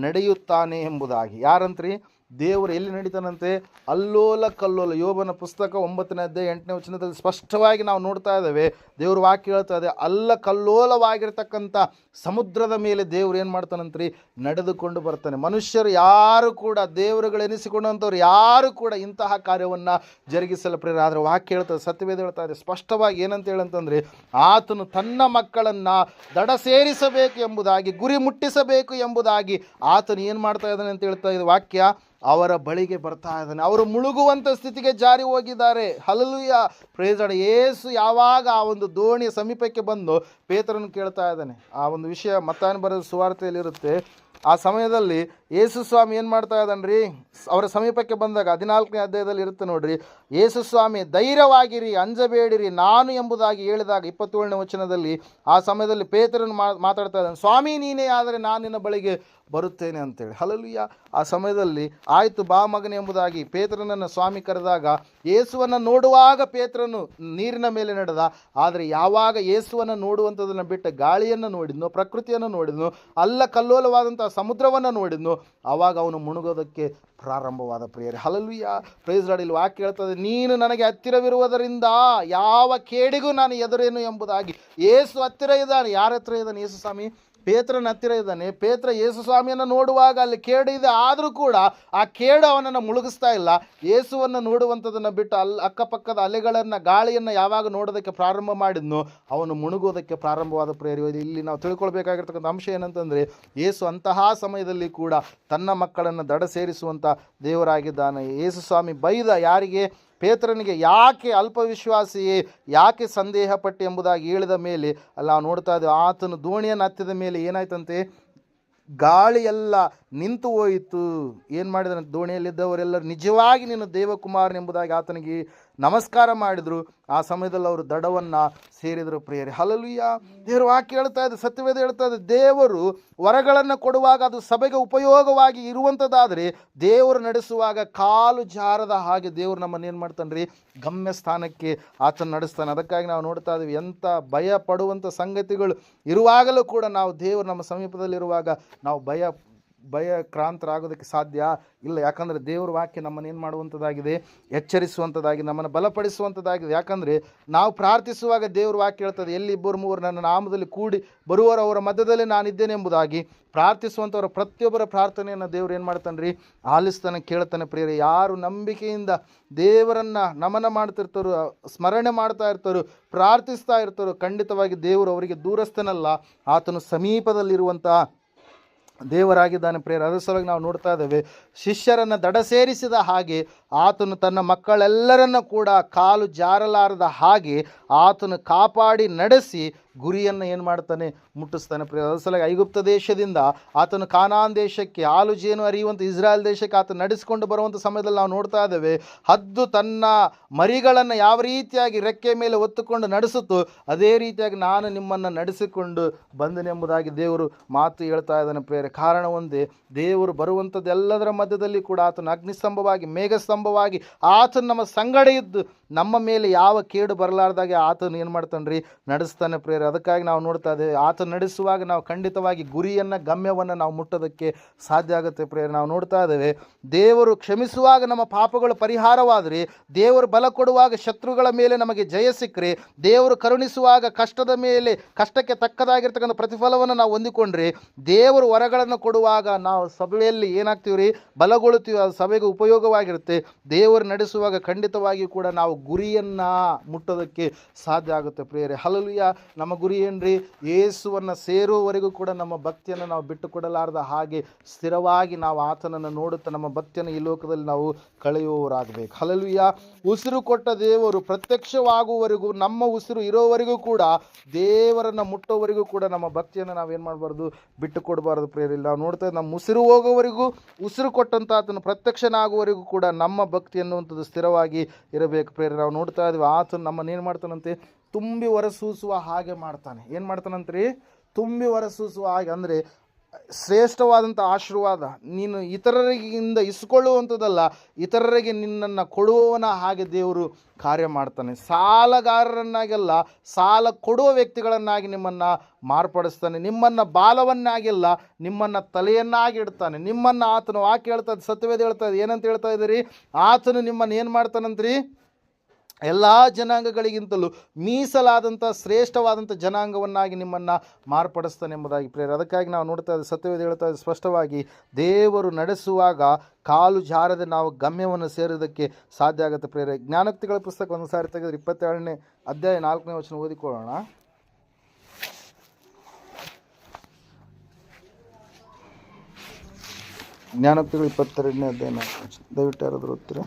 ನಡೆಯುತ್ತಾನೆ ಎಂಬುದಾಗಿ. ಯಾರಂತ್ರಿ? ದೇವರು ಎಲ್ಲಿ ನಡೀತಾನಂತೆ? ಅಲ್ಲೋಲ ಕಲ್ಲೋಲ. ಯೋಬನ ಪುಸ್ತಕ 9ನೇ ಅಧ್ಯಾಯ 8ನೇ ವಚನದಲ್ಲಿ ಸ್ಪಷ್ಟವಾಗಿ ನಾವು ನೋಡ್ತಾ ಇದ್ದೇವೆ. ದೇವ್ರ ವಾಕ್ಯ ಹೇಳ್ತಾ ಇದೆ, ಅಲ್ಲ ಕಲ್ಲೋಲವಾಗಿರ್ತಕ್ಕಂಥ ಸಮುದ್ರದ ಮೇಲೆ ದೇವ್ರು ಏನು ಮಾಡ್ತಾನಂತ್ರಿ? ನಡೆದುಕೊಂಡು ಬರ್ತಾನೆ. ಮನುಷ್ಯರು ಯಾರು ಕೂಡ, ದೇವರುಗಳೆನಿಸಿಕೊಂಡಂಥವ್ರು ಯಾರು ಕೂಡ ಇಂತಹ ಕಾರ್ಯವನ್ನು ಜರುಗಿಸಲು ಪ್ರೇರ. ಆದರೆ ವಾಕ್ಯ ಹೇಳ್ತದೆ, ಸತ್ಯವೇದ ಹೇಳ್ತಾ ಇದೆ ಸ್ಪಷ್ಟವಾಗಿ ಏನಂತ ಹೇಳಂತಂದರೆ, ಆತನು ತನ್ನ ಮಕ್ಕಳನ್ನು ದಡ ಸೇರಿಸಬೇಕು ಎಂಬುದಾಗಿ, ಗುರಿ ಮುಟ್ಟಿಸಬೇಕು ಎಂಬುದಾಗಿ ಆತನು ಏನು ಮಾಡ್ತಾ ಇದ್ದಾನೆ ಅಂತ ಹೇಳ್ತಾ ಇದೆ ವಾಕ್ಯ. ಅವರ ಬಳಿಗೆ ಬರ್ತಾ ಇದ್ದಾನೆ. ಅವರು ಮುಳುಗುವಂಥ ಸ್ಥಿತಿಗೆ ಜಾರಿ ಹೋಗಿದ್ದಾರೆ. Hallelujah, praise lord. ಯೇಸು ಯಾವಾಗ ಆ ಒಂದು ದೋಣಿಯ ಸಮೀಪಕ್ಕೆ ಬಂದು ಪೇತ್ರನು ಕೇಳ್ತಾ ಇದ್ದಾನೆ. ಆ ಒಂದು ವಿಷಯ ಮತ್ತಾಯನ ಬರೆದ ಸುವಾರ್ತೆಯಲ್ಲಿರುತ್ತೆ. ಆ ಸಮಯದಲ್ಲಿ ಯೇಸು ಸ್ವಾಮಿ ಏನು ಮಾಡ್ತಾ ಇದ್ದಾನೆ ರೀ? ಅವರ ಸಮೀಪಕ್ಕೆ ಬಂದಾಗ 14ನೇ ಅಧ್ಯಾಯದಲ್ಲಿ ಇರುತ್ತೆ ನೋಡ್ರಿ, ಯೇಸು ಸ್ವಾಮಿ ಧೈರ್ಯವಾಗಿರಿ, ಅಂಜಬೇಡಿರಿ, ನಾನು ಎಂಬುದಾಗಿ ಹೇಳಿದಾಗ 27ನೇ ವಚನದಲ್ಲಿ ಆ ಸಮಯದಲ್ಲಿ ಪೇತ್ರನು ಮಾತಾಡ್ತಾ ಇದ್ದಾನೆ, ಸ್ವಾಮಿ ನೀನೇ ಆದರೆ ನಾನು ನಿನ್ನ ಬಳಿಗೆ ಬರುತ್ತೇನೆ ಅಂತೇಳಿ. ಹಲ್ಲೆಲೂಯಾ. ಆ ಸಮಯದಲ್ಲಿ ಆಯಿತು ಬಾ ಮಗನೇ ಎಂಬುದಾಗಿ ಪೇತ್ರನನ್ನು ಸ್ವಾಮಿ ಕರೆದಾಗ, ಯೇಸುವನ್ನು ನೋಡುವಾಗ ಪೇತ್ರನು ನೀರಿನ ಮೇಲೆ ನಡೆದ. ಆದರೆ ಯಾವಾಗ ಯೇಸುವನ್ನು ನೋಡುವಂಥದ್ದನ್ನು ಬಿಟ್ಟು ಗಾಳಿಯನ್ನು ನೋಡಿದ್ನು, ಪ್ರಕೃತಿಯನ್ನು ನೋಡಿದ್ನು, ಅಲ್ಲ ಕಲ್ಲೋಲವಾದಂಥ ಸಮುದ್ರವನ್ನು ನೋಡಿದ್ನು, ಆವಾಗ ಅವನು ಮುಳುಗೋದಕ್ಕೆ ಪ್ರಾರಂಭವಾದ ಪ್ರಿಯರೇ. Hallelujah, praise Lord. ಇಲ್ಲಿ ವಾಕ್ಯ ಹೇಳ್ತದೆ, ನೀನು ನನಗೆ ಹತ್ತಿರವಿರುವುದರಿಂದ ಯಾವ ಕೇಡಿಗೂ ನಾನು ಎದುರೇನು ಎಂಬುದಾಗಿ. ಯೇಸು ಹತ್ತಿರ ಇದ್ದಾನೆ. ಯಾರ ಹತ್ತಿರ ಇದ್ದಾನೆ? ಯೇಸು ಸ್ವಾಮಿ ಪೇತ್ರನ ಹತ್ತಿರ ಇದ್ದಾನೆ. ಪೇತ್ರ ಯೇಸು ಸ್ವಾಮಿಯನ್ನು ನೋಡುವಾಗ ಅಲ್ಲಿ ಕೇಡು ಇದೆ, ಆದರೂ ಕೂಡ ಆ ಕೇಡು ಅವನನ್ನು ಮುಳುಗಿಸ್ತಾ ಇಲ್ಲ. ಯೇಸುವನ್ನು ನೋಡುವಂಥದ್ದನ್ನು ಬಿಟ್ಟು ಅಕ್ಕಪಕ್ಕದ ಅಲೆಗಳನ್ನು, ಗಾಳಿಯನ್ನು ಯಾವಾಗ ನೋಡೋದಕ್ಕೆ ಪ್ರಾರಂಭ ಮಾಡಿದ್ನೋ ಅವನು ಮುಳುಗೋದಕ್ಕೆ ಪ್ರಾರಂಭವಾದ ಪ್ರೇರಿಯೋದು. ಇಲ್ಲಿ ನಾವು ತಿಳ್ಕೊಳ್ಬೇಕಾಗಿರ್ತಕ್ಕಂಥ ಅಂಶ ಏನಂತಂದರೆ, ಯೇಸು ಅಂತಹ ಸಮಯದಲ್ಲಿ ಕೂಡ ತನ್ನ ಮಕ್ಕಳನ್ನು ದಡ ಸೇರಿಸುವಂಥ ದೇವರಾಗಿದ್ದಾನೆ. ಯೇಸು ಸ್ವಾಮಿ ಬೈದ ಯಾರಿಗೆ? ಪೇತ್ರನಿಗೆ. ಯಾಕೆ ಅಲ್ಪವಿಶ್ವಾಸಿಯೇ, ಯಾಕೆ ಸಂದೇಹ ಪಟ್ಟು ಎಂಬುದಾಗಿ ಹೇಳಿದ ಮೇಲೆ ಅಲ್ಲಿ ನಾವು ನೋಡ್ತಾ ಇದ್ದೇವೆ, ಆತನು ದೋಣಿಯನ್ನು ಹತ್ತಿದ ಮೇಲೆ ಏನಾಯ್ತಂತೆ? ಗಾಳಿಯೆಲ್ಲ ನಿಂತು ಹೋಯಿತು. ಏನು ಮಾಡಿದಂತೆ? ದೋಣಿಯಲ್ಲಿದ್ದವರೆಲ್ಲರೂ ನಿಜವಾಗಿ ನೀನು ದೇವಕುಮಾರನೆಂಬುದಾಗಿ ಆತನಿಗೆ ನಮಸ್ಕಾರ ಮಾಡಿದರು. ಆ ಸಮಯದಲ್ಲಿ ಅವರು ದಡವನ್ನು ಸೇರಿದರು ಪ್ರಿಯರೇ. ಹಲ್ಲೆಲೂಯಾ. ದೇವರು ವಾಕ್ಯ ಹೇಳ್ತಾ ಇದೆ, ಸತ್ಯವೇದ ಹೇಳ್ತಾ ಇದೆ, ದೇವರು ವರಗಳನ್ನು ಕೊಡುವಾಗ ಅದು ಸಭೆಗೆ ಉಪಯೋಗವಾಗಿ ಇರುವಂಥದ್ದಾದರೆ, ದೇವರು ನಡೆಸುವಾಗ ಕಾಲು ಜಾರದ ಹಾಗೆ ದೇವರು ನಮ್ಮನ್ನು ಏನು ಮಾಡ್ತಾನೆ ರೀ? ಗಮ್ಯ ಸ್ಥಾನಕ್ಕೆ ಆತನ ನಡೆಸ್ತಾನೆ. ಅದಕ್ಕಾಗಿ ನಾವು ನೋಡ್ತಾ ಇದ್ದೀವಿ, ಎಂಥ ಭಯ ಪಡುವಂಥ ಸಂಗತಿಗಳು ಇರುವಾಗಲೂ ಕೂಡ ನಾವು ದೇವರು ನಮ್ಮ ಸಮೀಪದಲ್ಲಿರುವಾಗ ನಾವು ಭಯ ಭಯಕ್ರಾಂತರಾಗೋದಕ್ಕೆ ಸಾಧ್ಯ ಇಲ್ಲ. ಯಾಕಂದರೆ ದೇವ್ರ ವಾಕ್ಯ ನಮ್ಮನ್ನು ಏನು ಮಾಡುವಂಥದ್ದಾಗಿದೆ, ಎಚ್ಚರಿಸುವಂಥದ್ದಾಗಿದೆ, ನಮ್ಮನ್ನು ಬಲಪಡಿಸುವಂಥದ್ದಾಗಿದೆ. ಯಾಕಂದರೆ ನಾವು ಪ್ರಾರ್ಥಿಸುವಾಗ ದೇವ್ರ ವಾಕ್ಯ ಹೇಳ್ತದೆ, ಎಲ್ಲಿ ಇಬ್ಬರು ಮೂವರು ನನ್ನ ನಾಮದಲ್ಲಿ ಕೂಡಿ ಬರುವವರು ಅವರ ಮಧ್ಯದಲ್ಲಿ ನಾನಿದ್ದೇನೆ ಎಂಬುದಾಗಿ. ಪ್ರಾರ್ಥಿಸುವಂಥವ್ರ ಪ್ರತಿಯೊಬ್ಬರ ಪ್ರಾರ್ಥನೆಯನ್ನು ದೇವ್ರು ಏನು ಮಾಡ್ತಾನೆ ರೀ, ಆಲಿಸ್ತಾನೆ, ಕೇಳ್ತಾನೆ. ಪ್ರಿಯರೇ, ಯಾರು ನಂಬಿಕೆಯಿಂದ ದೇವರನ್ನು ನಮನ ಮಾಡ್ತಿರ್ತಾರೋ, ಸ್ಮರಣೆ ಮಾಡ್ತಾ ಇರ್ತಾರೋ, ಪ್ರಾರ್ಥಿಸ್ತಾ ಇರ್ತಾರೋ, ಖಂಡಿತವಾಗಿ ದೇವರು ಅವರಿಗೆ ದೂರಸ್ಥನಲ್ಲ, ಆತನು ಸಮೀಪದಲ್ಲಿರುವಂಥ ದೇವರಾಗಿದ್ದಾನೆ. ಪ್ರಿಯರೇ, ಅದರ ಸಲುವಾಗಿ ನಾವು ನೋಡ್ತಾ ಇದ್ದೇವೆ, ಶಿಷ್ಯರನ್ನು ದಡ ಸೇರಿಸಿದ ಹಾಗೆ ಆತನು ತನ್ನ ಮಕ್ಕಳೆಲ್ಲರನ್ನ ಕೂಡ ಕಾಲು ಜಾರಲಾರದ ಹಾಗೆ ಆತನು ಕಾಪಾಡಿ ನಡೆಸಿ ಗುರಿಯನ್ನು ಏನು ಮಾಡ್ತಾನೆ, ಮುಟ್ಟಿಸ್ತಾನೆ. ಪ್ರಿಯ, ಅದರ ಸಲುವಾಗಿ ಐಗುಪ್ತ ದೇಶದಿಂದ ಆತನು ಕಾನಾನ್ ದೇಶಕ್ಕೆ, ಹಾಲು ಜೇನು ಹರಿಯುವಂಥ ಇಸ್ರಾಯೇಲ್ ದೇಶಕ್ಕೆ ಆತನು ನಡೆಸಿಕೊಂಡು ಬರುವಂಥ ಸಮಯದಲ್ಲಿ ನಾವು ನೋಡ್ತಾ ಇದ್ದೇವೆ, ಹದ್ದು ತನ್ನ ಮರಿಗಳನ್ನು ಯಾವ ರೀತಿಯಾಗಿ ರೆಕ್ಕೆ ಮೇಲೆ ಹೊತ್ತುಕೊಂಡು ನಡೆಸುತ್ತೋ ಅದೇ ರೀತಿಯಾಗಿ ನಾನು ನಿಮ್ಮನ್ನು ನಡೆಸಿಕೊಂಡು ಬಂದನೆಂಬುದಾಗಿ ದೇವರು ಮಾತು ಹೇಳ್ತಾ ಇದ್ದಾನೆ. ಪ್ರಿಯರೇ, ಕಾರಣ ಒಂದೇ, ದೇವರು ಬರುವಂಥದ್ದೆಲ್ಲದರ ಮಧ್ಯದಲ್ಲಿ ಕೂಡ ಆತನು ಅಗ್ನಿಸ್ತಂಭವಾಗಿ, ಮೇಘಸ್ತಂಭವಾಗಿ ಆತನು ನಮ್ಮ ಸಂಗಡ ಇದ್ದು ನಮ್ಮ ಮೇಲೆ ಯಾವ ಕೇಡು ಬರಲಾರ್ದಾಗೆ ಆತನು ಏನು ಮಾಡ್ತಾನೆ ರೀ, ನಡೆಸ್ತಾನೆ. ಪ್ರಿಯರೇ, ಅದಕ್ಕಾಗಿ ನಾವು ನೋಡ್ತಾ ಇದ್ದೇವೆ, ಆತನು ನಡೆಸುವಾಗ ನಾವು ಖಂಡಿತವಾಗಿ ಗುರಿಯನ್ನು, ಗಮ್ಯವನ್ನು ನಾವು ಮುಟ್ಟೋದಕ್ಕೆ ಸಾಧ್ಯ ಆಗುತ್ತೆ. ಪ್ರಿಯರೇ, ನಾವು ನೋಡ್ತಾ ಇದ್ದೇವೆ, ದೇವರು ಕ್ಷಮಿಸುವಾಗ ನಮ್ಮ ಪಾಪಗಳು ಪರಿಹಾರವಾದರೆ, ದೇವರು ಬಲ ಕೊಡುವಾಗ ಶತ್ರುಗಳ ಮೇಲೆ ನಮಗೆ ಜಯ ಸಿಕ್ಕರೆ, ದೇವರು ಕರುಣಿಸುವಾಗ ಕಷ್ಟದ ಮೇಲೆ ಕಷ್ಟಕ್ಕೆ ತಕ್ಕದಾಗಿರ್ತಕ್ಕಂಥ ಪ್ರತಿಫಲವನ್ನು ನಾವು ಹೊಂದಿಕೊಂಡ್ರೆ, ದೇವರು ವರಗಳನ್ನು ಕೊಡುವಾಗ ನಾವು ಸಭೆಯಲ್ಲಿ ಏನಾಗ್ತೀವಿ ರೀ, ಬಲಗೊಳ್ಳುತ್ತೀವಿ, ಅದು ಸಭೆಗೆ ಉಪಯೋಗವಾಗಿರುತ್ತೆ. ದೇವರು ನಡೆಸುವಾಗ ಖಂಡಿತವಾಗಿಯೂ ಕೂಡ ನಾವು ಗುರಿಯನ್ನು ಮುಟ್ಟೋದಕ್ಕೆ ಸಾಧ್ಯ ಆಗುತ್ತೆ. ಪ್ರಿಯರೇ, ಹಲ್ಲೆಲೂಯಾ. ನಮ್ಮ ಗುರಿ ಏನ್ರಿ, ಯೇಸುವನ್ನು ಸೇರುವವರೆಗೂ ಕೂಡ ನಮ್ಮ ಭಕ್ತಿಯನ್ನು ನಾವು ಬಿಟ್ಟು ಕೊಡಲಾರದ ಹಾಗೆ ಸ್ಥಿರವಾಗಿ ನಾವು ಆತನನ್ನು ನೋಡುತ್ತಾ ನಮ್ಮ ಭಕ್ತಿಯನ್ನು ಈ ಲೋಕದಲ್ಲಿ ನಾವು ಕಳೆಯುವವರಾಗಬೇಕು. ಹಲ್ಲೆಲೂಯಾ. ಉಸಿರು ಕೊಟ್ಟ ದೇವರು ಪ್ರತ್ಯಕ್ಷವಾಗುವವರೆಗೂ, ನಮ್ಮ ಉಸಿರು ಇರೋವರೆಗೂ ಕೂಡ, ದೇವರನ್ನು ಮುಟ್ಟೋವರೆಗೂ ಕೂಡ ನಮ್ಮ ಭಕ್ತಿಯನ್ನು ನಾವೇನು ಮಾಡಬಾರ್ದು, ಬಿಟ್ಟು ಕೊಡಬಾರ್ದು. ಪ್ರಿಯರೇ, ನಾವು ನೋಡ್ತಾ ನಮ್ಮ ಉಸಿರು ಹೋಗೋವರೆಗೂ, ಉಸಿರು ಕೊಟ್ಟಂತ ಆತನು ಪ್ರತ್ಯಕ್ಷನಾಗುವವರೆಗೂ ಕೂಡ ನಮ್ಮ ಭಕ್ತಿ ಅನ್ನುವಂಥದ್ದು ಸ್ಥಿರವಾಗಿ ಇರಬೇಕು. ಪ್ರಿಯರೇ, ನಾವು ನೋಡ್ತಾ ಇದ್ವಿ, ಆತನು ನಮ್ಮನ್ನು ಏನು ಮಾಡ್ತಾನಂತೆ, ತುಂಬಿ ಹೊರಸೂಸುವ ಹಾಗೆ ಮಾಡ್ತಾನೆ. ಏನು ಮಾಡ್ತಾನಂತ್ರಿ, ತುಂಬಿ ಹೊರಸೂಸುವ ಹಾಗೆ. ಅಂದರೆ ಶ್ರೇಷ್ಠವಾದಂಥ ಆಶೀರ್ವಾದ, ನೀನು ಇತರರಿಗಿಂದ ಇಸ್ಕೊಳ್ಳುವಂಥದ್ದಲ್ಲ, ಇತರರಿಗೆ ನಿನ್ನನ್ನು ಕೊಡುವವನ ಹಾಗೆ ದೇವರು ಕಾರ್ಯ ಮಾಡ್ತಾನೆ. ಸಾಲಗಾರರನ್ನಾಗೆಲ್ಲ ಸಾಲ ಕೊಡುವ ವ್ಯಕ್ತಿಗಳನ್ನಾಗಿ ನಿಮ್ಮನ್ನು ಮಾರ್ಪಡಿಸ್ತಾನೆ. ನಿಮ್ಮನ್ನು ಬಾಲವನ್ನಾಗಿಲ್ಲ, ನಿಮ್ಮನ್ನು ತಲೆಯನ್ನಾಗಿ ಇಡ್ತಾನೆ. ನಿಮ್ಮನ್ನು ಆತನು ವಾಕ್ಯ ಹೇಳ್ತದೆ, ಸತ್ಯವೇದ ಹೇಳ್ತದೆ, ಏನಂತ ಹೇಳ್ತಾ ಇದ್ದೀರಿ, ಆತನು ನಿಮ್ಮನ್ನು ಏನು ಮಾಡ್ತಾನಂತ್ರಿ, ಎಲ್ಲ ಜನಾಂಗಗಳಿಗಿಂತಲೂ ಮೀಸಲಾದಂಥ ಶ್ರೇಷ್ಠವಾದಂಥ ಜನಾಂಗವನ್ನಾಗಿ ನಿಮ್ಮನ್ನು ಮಾರ್ಪಡಿಸ್ತಾನೆ ಎಂಬುದಾಗಿ. ಪ್ರಿಯರೇ, ಅದಕ್ಕಾಗಿ ನಾವು ನೋಡ್ತಾ ಇದ್ದೀವಿ, ಸತ್ಯವೇದ ಹೇಳ್ತಾ ಇದ್ದೀವಿ ಸ್ಪಷ್ಟವಾಗಿ, ದೇವರು ನಡೆಸುವಾಗ ಕಾಲು ಜಾರದೆ ನಾವು ಗಮ್ಯವನ್ನು ಸೇರೋದಕ್ಕೆ ಸಾಧ್ಯ ಆಗುತ್ತೆ. ಪ್ರಿಯರೇ, ಜ್ಞಾನೋಕ್ತಿಗಳ ಪುಸ್ತಕ ಒಂದು ಸಾರಿ ತೆಗೆದ್ರೆ 27ನೇ ಅಧ್ಯಾಯ 4ನೇ ವಚನ ಓದಿಕೊಳ್ಳೋಣ. ಜ್ಞಾನೋಕ್ತಿಗಳು 22ನೇ ಅಧ್ಯಾಯ 4ನೇ ವಚನ, ದಯವಿಟ್ಟು ಯಾರಾದರೂ ಓದ್ತೀರಾ?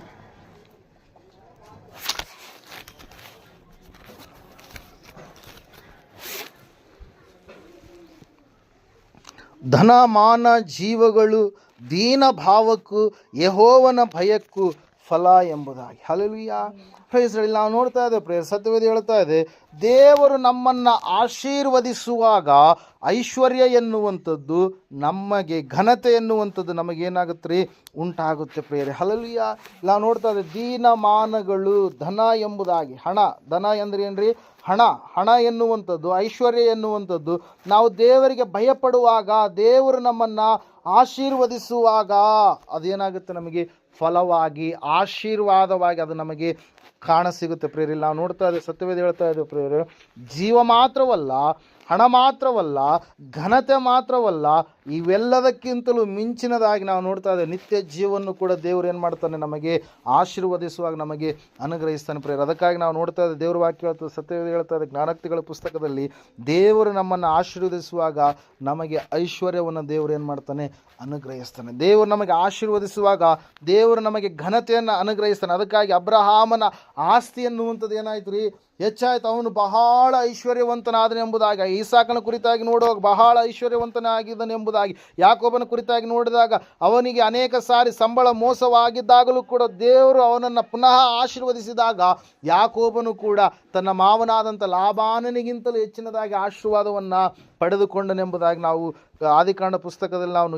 ಧನ ಮಾನ ಜೀವಗಳು ದೀನ ಭಾವಕ್ಕೂ ಯೆಹೋವನ ಭಯಕ್ಕೂ ಫಲ ಎಂಬುದಾಗಿ. ಹಲ್ಲೆಲೂಯಾ. ಪ್ರೈಸ್. ನಾವು ನೋಡ್ತಾ ಇದ್ದೇವೆ ಪ್ರೇಯರ್, ಸತ್ಯವೇದ ಹೇಳ್ತಾ ಇದೆ, ದೇವರು ನಮ್ಮನ್ನು ಆಶೀರ್ವದಿಸುವಾಗ ಐಶ್ವರ್ಯ ಎನ್ನುವಂಥದ್ದು ನಮಗೆ, ಘನತೆ ಎನ್ನುವಂಥದ್ದು ನಮಗೇನಾಗುತ್ತೆ ರೀ, ಉಂಟಾಗುತ್ತೆ. ಪ್ರೇಯರೆ, ಹಲ್ಲೆಲೂಯಾ. ನಾವು ನೋಡ್ತಾ ಇದ್ದೇವೆ, ದೀನಮಾನಗಳು, ಧನ ಎಂಬುದಾಗಿ. ಹಣ, ಧನ ಅಂದರೆ ಏನ್ರಿ, ಹಣ ಎನ್ನುವಂಥದ್ದು, ಐಶ್ವರ್ಯ ಎನ್ನುವಂಥದ್ದು, ನಾವು ದೇವರಿಗೆ ಭಯಪಡುವಾಗ, ದೇವರು ನಮ್ಮನ್ನು ಆಶೀರ್ವದಿಸುವಾಗ ಅದೇನಾಗುತ್ತೆ, ನಮಗೆ ಫಲವಾಗಿ, ಆಶೀರ್ವಾದವಾಗಿ ಅದು ನಮಗೆ ಕಾಣಸಿಗುತ್ತೆ. ಪ್ರೇರಿ, ನಾವು ನೋಡ್ತಾ ಇದ್ದೇವೆ, ಸತ್ಯವೇದ ಹೇಳ್ತಾ ಇದ್ದೇವೆ ಪ್ರೇರಿ, ಜೀವ ಮಾತ್ರವಲ್ಲ, ಹಣ ಮಾತ್ರವಲ್ಲ, ಘನತೆ ಮಾತ್ರವಲ್ಲ, ಇವೆಲ್ಲದಕ್ಕಿಂತಲೂ ಮಿಂಚಿನದಾಗಿ ನಾವು ನೋಡ್ತಾ ಇದ್ದೇವೆ, ನಿತ್ಯ ಜೀವವನ್ನು ಕೂಡ ದೇವರು ಏನು ಮಾಡ್ತಾನೆ, ನಮಗೆ ಆಶೀರ್ವದಿಸುವಾಗ ನಮಗೆ ಅನುಗ್ರಹಿಸ್ತಾನೆ. ಪ್ರೇರಿ, ಅದಕ್ಕಾಗಿ ನಾವು ನೋಡ್ತಾ ಇದ್ದೇವೆ, ದೇವ್ರ ವಾಕ್ಯ ಹೇಳ್ತದೆ, ಸತ್ಯವೇದ ಹೇಳ್ತಾ ಇದೆ, ಜ್ಞಾನೋಕ್ತಿಗಳ ಪುಸ್ತಕದಲ್ಲಿ, ದೇವರು ನಮ್ಮನ್ನು ಆಶೀರ್ವದಿಸುವಾಗ ನಮಗೆ ಐಶ್ವರ್ಯವನ್ನು ದೇವರು ಏನು ಮಾಡ್ತಾನೆ, ಅನುಗ್ರಹಿಸ್ತಾನೆ. ದೇವರು ನಮಗೆ ಆಶೀರ್ವದಿಸುವಾಗ ದೇವರು ನಮಗೆ ಘನತೆಯನ್ನು ಅನುಗ್ರಹಿಸ್ತಾನೆ. ಅದಕ್ಕಾಗಿ ಅಬ್ರಹಾಮನ ಆಸ್ತಿ ಎನ್ನುವಂಥದ್ದು ಏನಾಯ್ತು ರೀ, ಹೆಚ್ಚಾಯ್ತು. ಅವನು ಬಹಳ ಐಶ್ವರ್ಯವಂತನಾದನು ಎಂಬುದಾಗಿ, ಈಸಾಕನ ಕುರಿತಾಗಿ ನೋಡುವಾಗ ಬಹಳ ಐಶ್ವರ್ಯವಂತನಾಗಿದ್ದನು ಎಂಬುದಾಗಿ, ಯಾಕೋಬನ ಕುರಿತಾಗಿ ನೋಡಿದಾಗ ಅವನಿಗೆ ಅನೇಕ ಸಾರಿ ಸಂಬಳ ಮೋಸವಾಗಿದ್ದಾಗಲೂ ಕೂಡ ದೇವರು ಅವನನ್ನು ಪುನಃ ಆಶೀರ್ವದಿಸಿದಾಗ ಯಾಕೋಬನು ಕೂಡ ತನ್ನ ಮಾವನಾದಂಥ ಲಾಬಾನನಿಗಿಂತಲೂ ಹೆಚ್ಚಿನದಾಗಿ ಆಶೀರ್ವಾದವನ್ನು ಪಡೆದುಕೊಂಡನೆಂಬುದಾಗಿ ನಾವು ಆದಿಕಾಂಡ ಪುಸ್ತಕದಲ್ಲಿ ನಾವು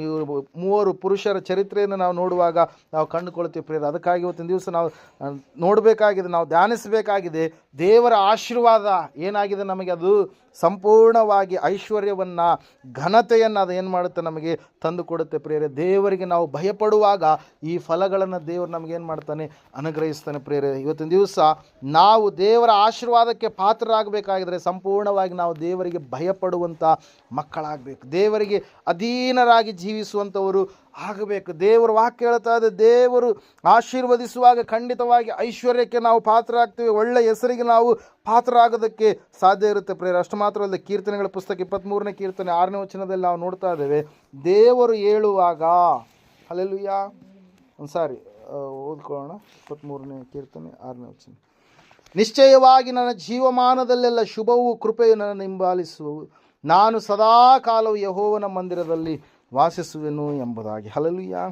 3 ಪುರುಷರ ಚರಿತ್ರೆಯನ್ನು ನಾವು ನೋಡುವಾಗ ನಾವು ಕಂಡುಕೊಳ್ತೀವಿ ಪ್ರಿಯರೇ. ಅದಕ್ಕಾಗಿ ಇವತ್ತಿನ ದಿವಸ ನಾವು ನೋಡಬೇಕಾಗಿದೆ, ನಾವು ಧ್ಯಾನಿಸಬೇಕಾಗಿದೆ. ದೇವರ ಆಶೀರ್ವಾದ ಏನಾಗಿದೆ ನಮಗೆ, ಅದು ಸಂಪೂರ್ಣವಾಗಿ ಐಶ್ವರ್ಯವನ್ನು, ಘನತೆಯನ್ನು ಅದು ಏನು ಮಾಡುತ್ತೆ, ನಮಗೆ ತಂದು ಕೊಡುತ್ತೆ ಪ್ರಿಯರೇ. ದೇವರಿಗೆ ನಾವು ಭಯಪಡುವಾಗ ಈ ಫಲಗಳನ್ನು ದೇವರು ನಮಗೇನು ಮಾಡ್ತಾನೆ, ಅನುಗ್ರಹಿಸ್ತಾನೆ ಪ್ರಿಯರೇ. ಇವತ್ತಿನ ದಿವಸ ನಾವು ದೇವರ ಆಶೀರ್ವಾದಕ್ಕೆ ಪಾತ್ರರಾಗಬೇಕಾಗಿದ್ರೆ ಸಂಪೂರ್ಣವಾಗಿ ನಾವು ದೇವರಿಗೆ ಭಯಪಡುವಂಥ ಮಕ್ಕಳಾಗಬೇಕು, ದೇವರಿಗೆ ಅಧೀನರಾಗಿ ಜೀವಿಸುವಂಥವರು ಆಗಬೇಕು. ದೇವರು ವಾಕ್ಯ ಹೇಳ್ತಾ ಇದೆ, ದೇವರು ಆಶೀರ್ವದಿಸುವಾಗ ಖಂಡಿತವಾಗಿ ಐಶ್ವರ್ಯಕ್ಕೆ ನಾವು ಪಾತ್ರರಾಗ್ತೀವಿ, ಒಳ್ಳೆಯ ಹೆಸರಿಗೆ ನಾವು ಪಾತ್ರರಾಗೋದಕ್ಕೆ ಸಾಧ್ಯ ಇರುತ್ತೆ ಪ್ರೇರ. ಅಷ್ಟು ಮಾತ್ರ ಅಲ್ಲದೆ ಕೀರ್ತನೆಗಳ ಪುಸ್ತಕ 23ನೇ ಕೀರ್ತನೆ 6ನೇ ವಚನದಲ್ಲಿ ನಾವು ನೋಡ್ತಾ ಇದ್ದೇವೆ, ದೇವರು ಹೇಳುವಾಗ, ಹಲ್ಲೆಲೂಯಾ, ಓದ್ಕೊಳ್ಳೋಣ. 23ನೇ ಕೀರ್ತನೆ 6ನೇ ವಚನ, ನಿಶ್ಚಯವಾಗಿ ನನ್ನ ಜೀವಮಾನದಲ್ಲೆಲ್ಲ ಶುಭವೂ ಕೃಪೆಯು ನನ್ನನ್ನು ಹಿಂಬಾಲಿಸುವು, ನಾನು ಸದಾ ಕಾಲವು ಯೆಹೋವನ ಮಂದಿರದಲ್ಲಿ ವಾಸಿಸುವೆನು ಎಂಬುದಾಗಿ. ಹಲ್ಲೆಲೂಯಾ.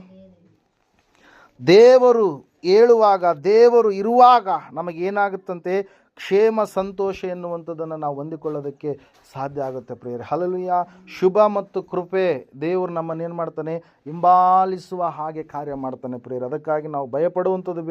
ದೇವರು ಹೇಳುವಾಗ, ದೇವರು ಇರುವಾಗ ನಮಗೇನಾಗುತ್ತಂತೆ, ಕ್ಷೇಮ ಸಂತೋಷ ಎನ್ನುವಂಥದ್ದನ್ನು ನಾವು ಹೊಂದಿಕೊಳ್ಳೋದಕ್ಕೆ ಸಾಧ್ಯ ಆಗುತ್ತೆ ಪ್ರಿಯರೇ. ಹಲ್ಲೆಲೂಯಾ. ಶುಭ ಮತ್ತು ಕೃಪೆ ದೇವರು ನಮ್ಮನ್ನೇನು ಮಾಡ್ತಾನೆ, ಹಿಂಬಾಲಿಸುವ ಹಾಗೆ ಕಾರ್ಯ ಮಾಡ್ತಾನೆ ಪ್ರಿಯರೇ. ಅದಕ್ಕಾಗಿ ನಾವು ಭಯಪಡುವಂಥದ್ದು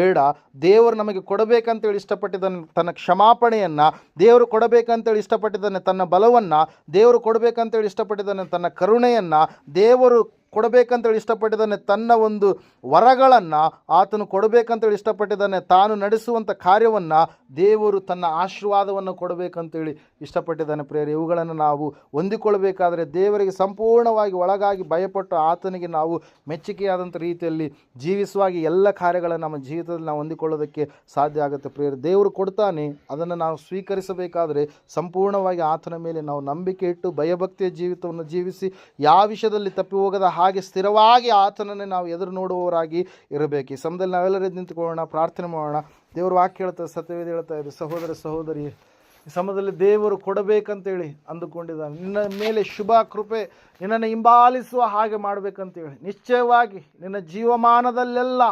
ಬೇಡ. ದೇವರು ನಮಗೆ ಕೊಡಬೇಕಂತೇಳಿ ಇಷ್ಟಪಟ್ಟಿದ್ದಾನೆ ತನ್ನ ಕ್ಷಮಾಪಣೆಯನ್ನು, ದೇವರು ಕೊಡಬೇಕಂತೇಳಿ ಇಷ್ಟಪಟ್ಟಿದ್ದಾನೆ ತನ್ನ ಬಲವನ್ನು, ದೇವರು ಕೊಡಬೇಕಂತೇಳಿ ಇಷ್ಟಪಟ್ಟಿದ್ದಾನೆ ತನ್ನ ಕರುಣೆಯನ್ನು, ದೇವರು ಕೊಡಬೇಕಂತೇಳಿ ಇಷ್ಟಪಟ್ಟಿದ್ದಾನೆ ತನ್ನ ಒಂದು ವರಗಳನ್ನು, ಆತನು ಕೊಡಬೇಕಂತೇಳಿ ಇಷ್ಟಪಟ್ಟಿದ್ದಾನೆ ತಾನು ನಡೆಸುವಂಥ ಕಾರ್ಯವನ್ನು, ದೇವರು ತನ್ನ ಆಶೀರ್ವಾದವನ್ನು ಕೊಡಬೇಕಂತೇಳಿ ಇಷ್ಟಪಟ್ಟಿದ್ದಾನೆ ಪ್ರಿಯರೇ. ಇವುಗಳನ್ನು ನಾವು ಹೊಂದಿಕೊಳ್ಳಬೇಕಾದರೆ ದೇವರಿಗೆ ಸಂಪೂರ್ಣವಾಗಿ ಒಳಗಾಗಿ ಭಯಪಟ್ಟು ಆತನಿಗೆ ನಾವು ಮೆಚ್ಚುಗೆಯಾದಂಥ ರೀತಿಯಲ್ಲಿ ಜೀವಿಸುವಾಗಿ ಎಲ್ಲ ಕಾರ್ಯಗಳನ್ನು ನಮ್ಮ ಜೀವಿತದಲ್ಲಿ ನಾವು ಹೊಂದಿಕೊಳ್ಳೋದಕ್ಕೆ ಸಾಧ್ಯ ಆಗುತ್ತೆ ಪ್ರಿಯರೇ. ದೇವರು ಕೊಡ್ತಾನೆ, ಅದನ್ನು ನಾವು ಸ್ವೀಕರಿಸಬೇಕಾದರೆ ಸಂಪೂರ್ಣವಾಗಿ ಆತನ ಮೇಲೆ ನಾವು ನಂಬಿಕೆ ಇಟ್ಟು ಭಯಭಕ್ತಿಯ ಜೀವಿತವನ್ನು ಜೀವಿಸಿ ಯಾವ ವಿಷಯದಲ್ಲಿ ತಪ್ಪಿ ಹೋಗದ ಹಾಗೆ ಸ್ಥಿರವಾಗಿ ಆತನನ್ನೇ ನಾವು ಎದುರು ನೋಡುವವರಾಗಿ ಇರಬೇಕು. ಈ ಸಮಯದಲ್ಲಿ ನಾವೆಲ್ಲರೂ ನಿಂತುಕೊಳ್ಳೋಣ, ಪ್ರಾರ್ಥನೆ ಮಾಡೋಣ. ದೇವರು ವಾಕ್ಯ ಹೇಳ್ತಾರೆ, ಸತ್ಯವೇದ ಹೇಳ್ತಾ ಇದೆ, ಸಹೋದರ ಸಹೋದರಿ, ಈ ಸಮಯದಲ್ಲಿ ದೇವರು ಕೊಡಬೇಕಂತೇಳಿ ಅಂದುಕೊಂಡಿದ್ದಾನೆ. ನಿನ್ನ ಮೇಲೆ ಶುಭ ಕೃಪೆ ನಿನ್ನನ್ನು ಹಿಂಬಾಲಿಸುವ ಹಾಗೆ ಮಾಡಬೇಕಂತೇಳಿ ನಿಶ್ಚಯವಾಗಿ ನಿನ್ನ ಜೀವಮಾನದಲ್ಲೆಲ್ಲ,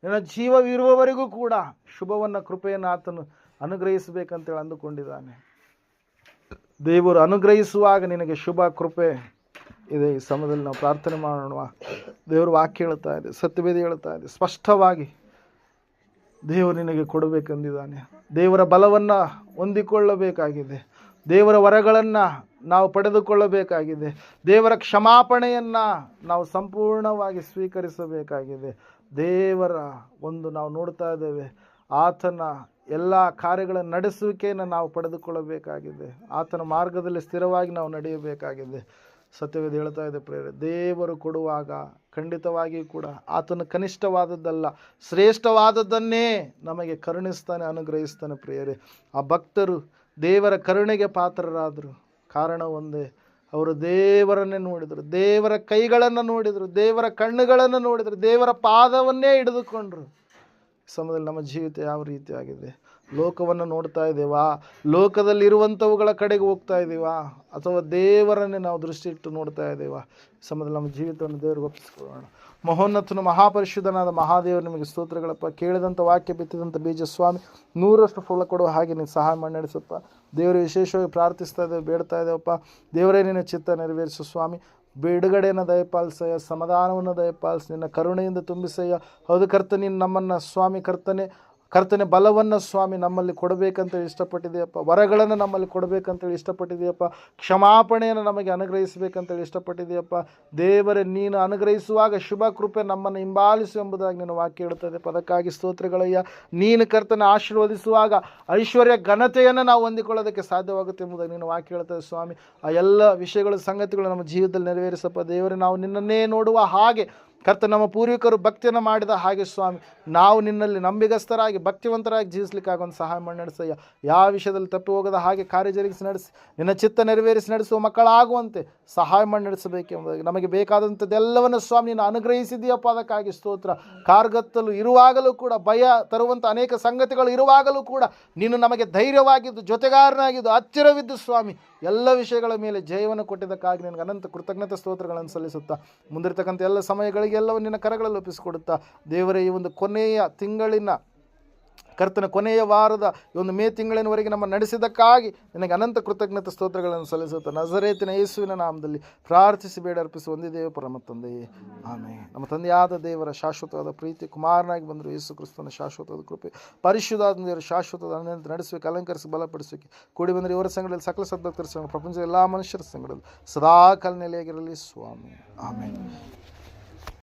ನಿನ್ನ ಜೀವವಿರುವವರೆಗೂ ಕೂಡ ಶುಭವನ್ನು, ಕೃಪೆಯನ್ನು ಆತನು ಅನುಗ್ರಹಿಸಬೇಕಂತೇಳಿ ಅಂದುಕೊಂಡಿದ್ದಾನೆ. ದೇವರು ಅನುಗ್ರಹಿಸುವಾಗ ನಿನಗೆ ಶುಭ ಕೃಪೆ ಇದೆ. ಈ ಸಮಯದಲ್ಲಿ ನಾವು ಪ್ರಾರ್ಥನೆ ಮಾಡೋಣ. ದೇವರು ವಾಕ್ಯ ಹೇಳ್ತಾ ಇದೆ, ಸತ್ಯವೇದ ಹೇಳ್ತಾ ಇದೆ, ಸ್ಪಷ್ಟವಾಗಿ ದೇವರು ನಿನಗೆ ಕೊಡಬೇಕೆಂದಿದ್ದಾನೆ. ದೇವರ ಬಲವನ್ನು ಹೊಂದಿಕೊಳ್ಳಬೇಕಾಗಿದೆ, ದೇವರ ವರಗಳನ್ನು ನಾವು ಪಡೆದುಕೊಳ್ಳಬೇಕಾಗಿದೆ, ದೇವರ ಕ್ಷಮಾಪಣೆಯನ್ನು ನಾವು ಸಂಪೂರ್ಣವಾಗಿ ಸ್ವೀಕರಿಸಬೇಕಾಗಿದೆ. ದೇವರ ನಾವು ನೋಡ್ತಾ ಇದ್ದೇವೆ, ಆತನ ಎಲ್ಲ ಕಾರ್ಯಗಳ ನಡೆಸುವಿಕೆಯನ್ನು ನಾವು ಪಡೆದುಕೊಳ್ಳಬೇಕಾಗಿದೆ. ಆತನ ಮಾರ್ಗದಲ್ಲಿ ಸ್ಥಿರವಾಗಿ ನಾವು ನಡೆಯಬೇಕಾಗಿದೆ. ಸತ್ಯವೇದ ಹೇಳ್ತಾ ಇದೆ ಪ್ರಿಯರೇ, ದೇವರು ಕೊಡುವಾಗ ಖಂಡಿತವಾಗಿಯೂ ಕೂಡ ಆತನು ಕನಿಷ್ಠವಾದದ್ದಲ್ಲ, ಶ್ರೇಷ್ಠವಾದದ್ದನ್ನೇ ನಮಗೆ ಕರುಣಿಸ್ತಾನೆ, ಅನುಗ್ರಹಿಸ್ತಾನೆ ಪ್ರಿಯರೇ. ಆ ಭಕ್ತರು ದೇವರ ಕರುಣೆಗೆ ಪಾತ್ರರಾದರು. ಕಾರಣ ಒಂದೇ, ಅವರು ದೇವರನ್ನೇ ನೋಡಿದರು, ದೇವರ ಕೈಗಳನ್ನು ನೋಡಿದರು, ದೇವರ ಕಣ್ಣುಗಳನ್ನು ನೋಡಿದರು, ದೇವರ ಪಾದವನ್ನೇ ಹಿಡಿದುಕೊಂಡರು. ಸಮಯದಲ್ಲಿ ನಮ್ಮ ಜೀವಿತ ಯಾವ ರೀತಿಯಾಗಿದೆ? ಲೋಕವನ್ನು ನೋಡ್ತಾ ಇದ್ದೇವಾ? ಲೋಕದಲ್ಲಿರುವಂಥವುಗಳ ಕಡೆಗೆ ಹೋಗ್ತಾ ಇದ್ದೀವಾ? ಅಥವಾ ದೇವರನ್ನೇ ನಾವು ದೃಷ್ಟಿ ಇಟ್ಟು ನೋಡ್ತಾ ಇದ್ದೇವಾ? ಸಮಯದಲ್ಲಿ ನಮ್ಮ ಜೀವಿತವನ್ನು ದೇವರಿಗೆ ಒಪ್ಪಿಸಿಕೊಳ್ಳೋಣ. ಮಹೋನ್ನತನು ಮಹಾಪರಿಶುದ್ಧನಾದ ಮಹಾದೇವರು ನಿಮಗೆ ಸ್ತೋತ್ರಗಳಪ್ಪ. ಕೇಳಿದಂಥ ವಾಕ್ಯ ಬಿತ್ತಿದಂಥ ಬೀಜ ಸ್ವಾಮಿ 100ರಷ್ಟು ಫಲ ಕೊಡುವ ಹಾಗೆ ನೀನು ಸಹಾಯ ಮಾಡಿ ನಡೆಸಪ್ಪ. ದೇವರು ವಿಶೇಷವಾಗಿ ಪ್ರಾರ್ಥಿಸ್ತಾ ಇದ್ದೇವೆ, ಬೇಡ್ತಾ ಇದ್ದೇವಪ್ಪ. ದೇವರೇ ನಿನ್ನ ಚಿತ್ತ ನೆರವೇರಿಸು ಸ್ವಾಮಿ. ಬಿಡುಗಡೆಯನ್ನು ದಯಪಾಲಿಸಯ್ಯ, ಸಮಾಧಾನವನ್ನು ದಯಪಾಲಿಸಿ, ನಿನ್ನ ಕರುಣೆಯಿಂದ ತುಂಬಿಸಯ್ಯ. ಹೌದು ಕರ್ತ, ನೀನು ನಮ್ಮನ್ನು ಸ್ವಾಮಿ ಕರ್ತನೆ ಬಲವನ್ನು ಸ್ವಾಮಿ ನಮ್ಮಲ್ಲಿ ಕೊಡಬೇಕಂತೇಳಿ ಇಷ್ಟಪಟ್ಟಿದೆಯಪ್ಪ. ವರಗಳನ್ನು ನಮ್ಮಲ್ಲಿ ಕೊಡಬೇಕಂತೇಳಿ ಇಷ್ಟಪಟ್ಟಿದೆಯಪ್ಪ. ಕ್ಷಮಾಪಣೆಯನ್ನು ನಮಗೆ ಅನುಗ್ರಹಿಸಬೇಕಂತೇಳಿ ಇಷ್ಟಪಟ್ಟಿದೆಯಪ್ಪ. ದೇವರೇ, ನೀನು ಅನುಗ್ರಹಿಸುವಾಗ ಶುಭ ಕೃಪೆ ನಮ್ಮನ್ನು ಹಿಂಬಾಲಿಸು ಎಂಬುದಾಗಿ ನೀನು ವಾಕ್ಯ ಹೇಳ್ತದೆ. ಅದಕ್ಕಾಗಿ ಸ್ತೋತ್ರಗಳಯ್ಯ. ನೀನು ಕರ್ತನೆ ಆಶೀರ್ವದಿಸುವಾಗ ಐಶ್ವರ್ಯ ಘನತೆಯನ್ನು ನಾವು ಹೊಂದಿಕೊಳ್ಳೋದಕ್ಕೆ ಸಾಧ್ಯವಾಗುತ್ತೆ ಎಂಬುದಾಗಿ ನೀನು ವಾಕ್ಯ ಹೇಳ್ತದೆ ಸ್ವಾಮಿ. ಆ ಎಲ್ಲ ವಿಷಯಗಳು, ಸಂಗತಿಗಳು ನಮ್ಮ ಜೀವಿತದಲ್ಲಿ ನೆರವೇರಿಸಪ್ಪ. ದೇವರೇ, ನಾವು ನಿನ್ನನ್ನೇ ನೋಡುವ ಹಾಗೆ ಕರ್ತ, ನಮ್ಮ ಪೂರ್ವಿಕರು ಭಕ್ತಿಯನ್ನು ಮಾಡಿದ ಹಾಗೆ ಸ್ವಾಮಿ ನಾವು ನಿನ್ನಲ್ಲಿ ನಂಬಿಗಸ್ತರಾಗಿ ಭಕ್ತಿವಂತರಾಗಿ ಜೀವಿಸಲಿಕ್ಕಾಗಿ ಒಂದು ಸಹಾಯ ಮಾಡಿ ನಡೆಸಯ್ಯ. ಯಾವ ವಿಷಯದಲ್ಲಿ ತಪ್ಪಿ ಹೋಗದ ಹಾಗೆ ಕಾರ್ಯ ಜರುಗಿಸಿ ನಡೆಸಿ, ನಿನ್ನ ಚಿತ್ತ ನೆರವೇರಿಸಿ ನಡೆಸುವ ಮಕ್ಕಳಾಗುವಂತೆ ಸಹಾಯ ಮಾಡಿ ನಡೆಸಬೇಕೆಂಬುದಾಗಿ ನಮಗೆ ಬೇಕಾದಂಥದ್ದೆಲ್ಲವನ್ನು ಸ್ವಾಮಿ ನೀನು ಅನುಗ್ರಹಿಸಿದೆಯಪ್ಪ. ಅದಕ್ಕಾಗಿ ಸ್ತೋತ್ರ. ಕಾರ್ಗತ್ತಲು ಇರುವಾಗಲೂ ಕೂಡ, ಭಯ ತರುವಂಥ ಅನೇಕ ಸಂಗತಿಗಳು ಇರುವಾಗಲೂ ಕೂಡ ನೀನು ನಮಗೆ ಧೈರ್ಯವಾಗಿದ್ದು, ಜೊತೆಗಾರನಾಗಿದ್ದು, ಹತ್ತಿರವಿದ್ದು ಸ್ವಾಮಿ ಎಲ್ಲ ವಿಷಯಗಳ ಮೇಲೆ ಜಯವನ್ನು ಕೊಟ್ಟಿದ್ದಕ್ಕಾಗಿ ನಿನಗೆ ಅನಂತ ಕೃತಜ್ಞತೆ ಸ್ತೋತ್ರಗಳನ್ನು ಸಲ್ಲಿಸುತ್ತಾ ಮುಂದಿರ್ತಕ್ಕಂಥ ಎಲ್ಲ ಸಮಯಗಳಿಗೆ ಎಲ್ಲವೂ ನಿನ್ನ ಕರಗಳಲ್ಲಿ ಒಪ್ಪಿಸಿಕೊಡುತ್ತಾ ದೇವರೇ, ಈ ಒಂದು ಕೊನೆಯ ತಿಂಗಳಿನ ಕರ್ತನ ಕೊನೆಯ ವಾರದ ಈ ಒಂದು ಮೇ ತಿಂಗಳಿನವರೆಗೆ ನಮ್ಮ ನಡೆಸಿದ್ದಕ್ಕಾಗಿ ನಿನಗೆ ಅನಂತ ಕೃತಜ್ಞತೆ ಸ್ತೋತ್ರಗಳನ್ನು ಸಲ್ಲಿಸುತ್ತಾ ನಜರೇತಿನ ಯೇಸುವಿನ ನಾಮದಲ್ಲಿ ಪ್ರಾರ್ಥಿಸಿ ಬೇಡ ಅರ್ಪಿಸಿ ಹೊಂದಿದ್ದೇವೆ ಪರಮ ತಂದೆಯೇ, ಆಮೆನ್. ನಮ್ಮ ತಂದೆಯಾದ ದೇವರ ಶಾಶ್ವತವಾದ ಪ್ರೀತಿ, ಕುಮಾರನಾಗಿ ಬಂದರು ಯೇಸು ಕ್ರಿಸ್ತನ ಶಾಶ್ವತವಾದ ಕೃಪೆ, ಪರಿಶುದ್ಧಾದ ದೇವರ ಶಾಶ್ವತವಾದ ಅನ್ಯಂತ ನಡೆಸಬೇಕು, ಅಲಂಕರಿಸಿ ಬಲಪಡಿಸಬೇಕು. ಕೂಡಿ ಬಂದರೆ ಇವರ ಸಂಘದಲ್ಲಿ ಸಕಲ ಸದ್ಭಕ್ತರ ಸಂಘ, ಪ್ರಪಂಚದ ಎಲ್ಲ ಮನುಷ್ಯರ ಸಂಘದಲ್ಲಿ ಸದಾಕಾಲ ನೆಲೆಯಾಗಿರಲಿ ಸ್ವಾಮಿ, ಆಮೆನ್.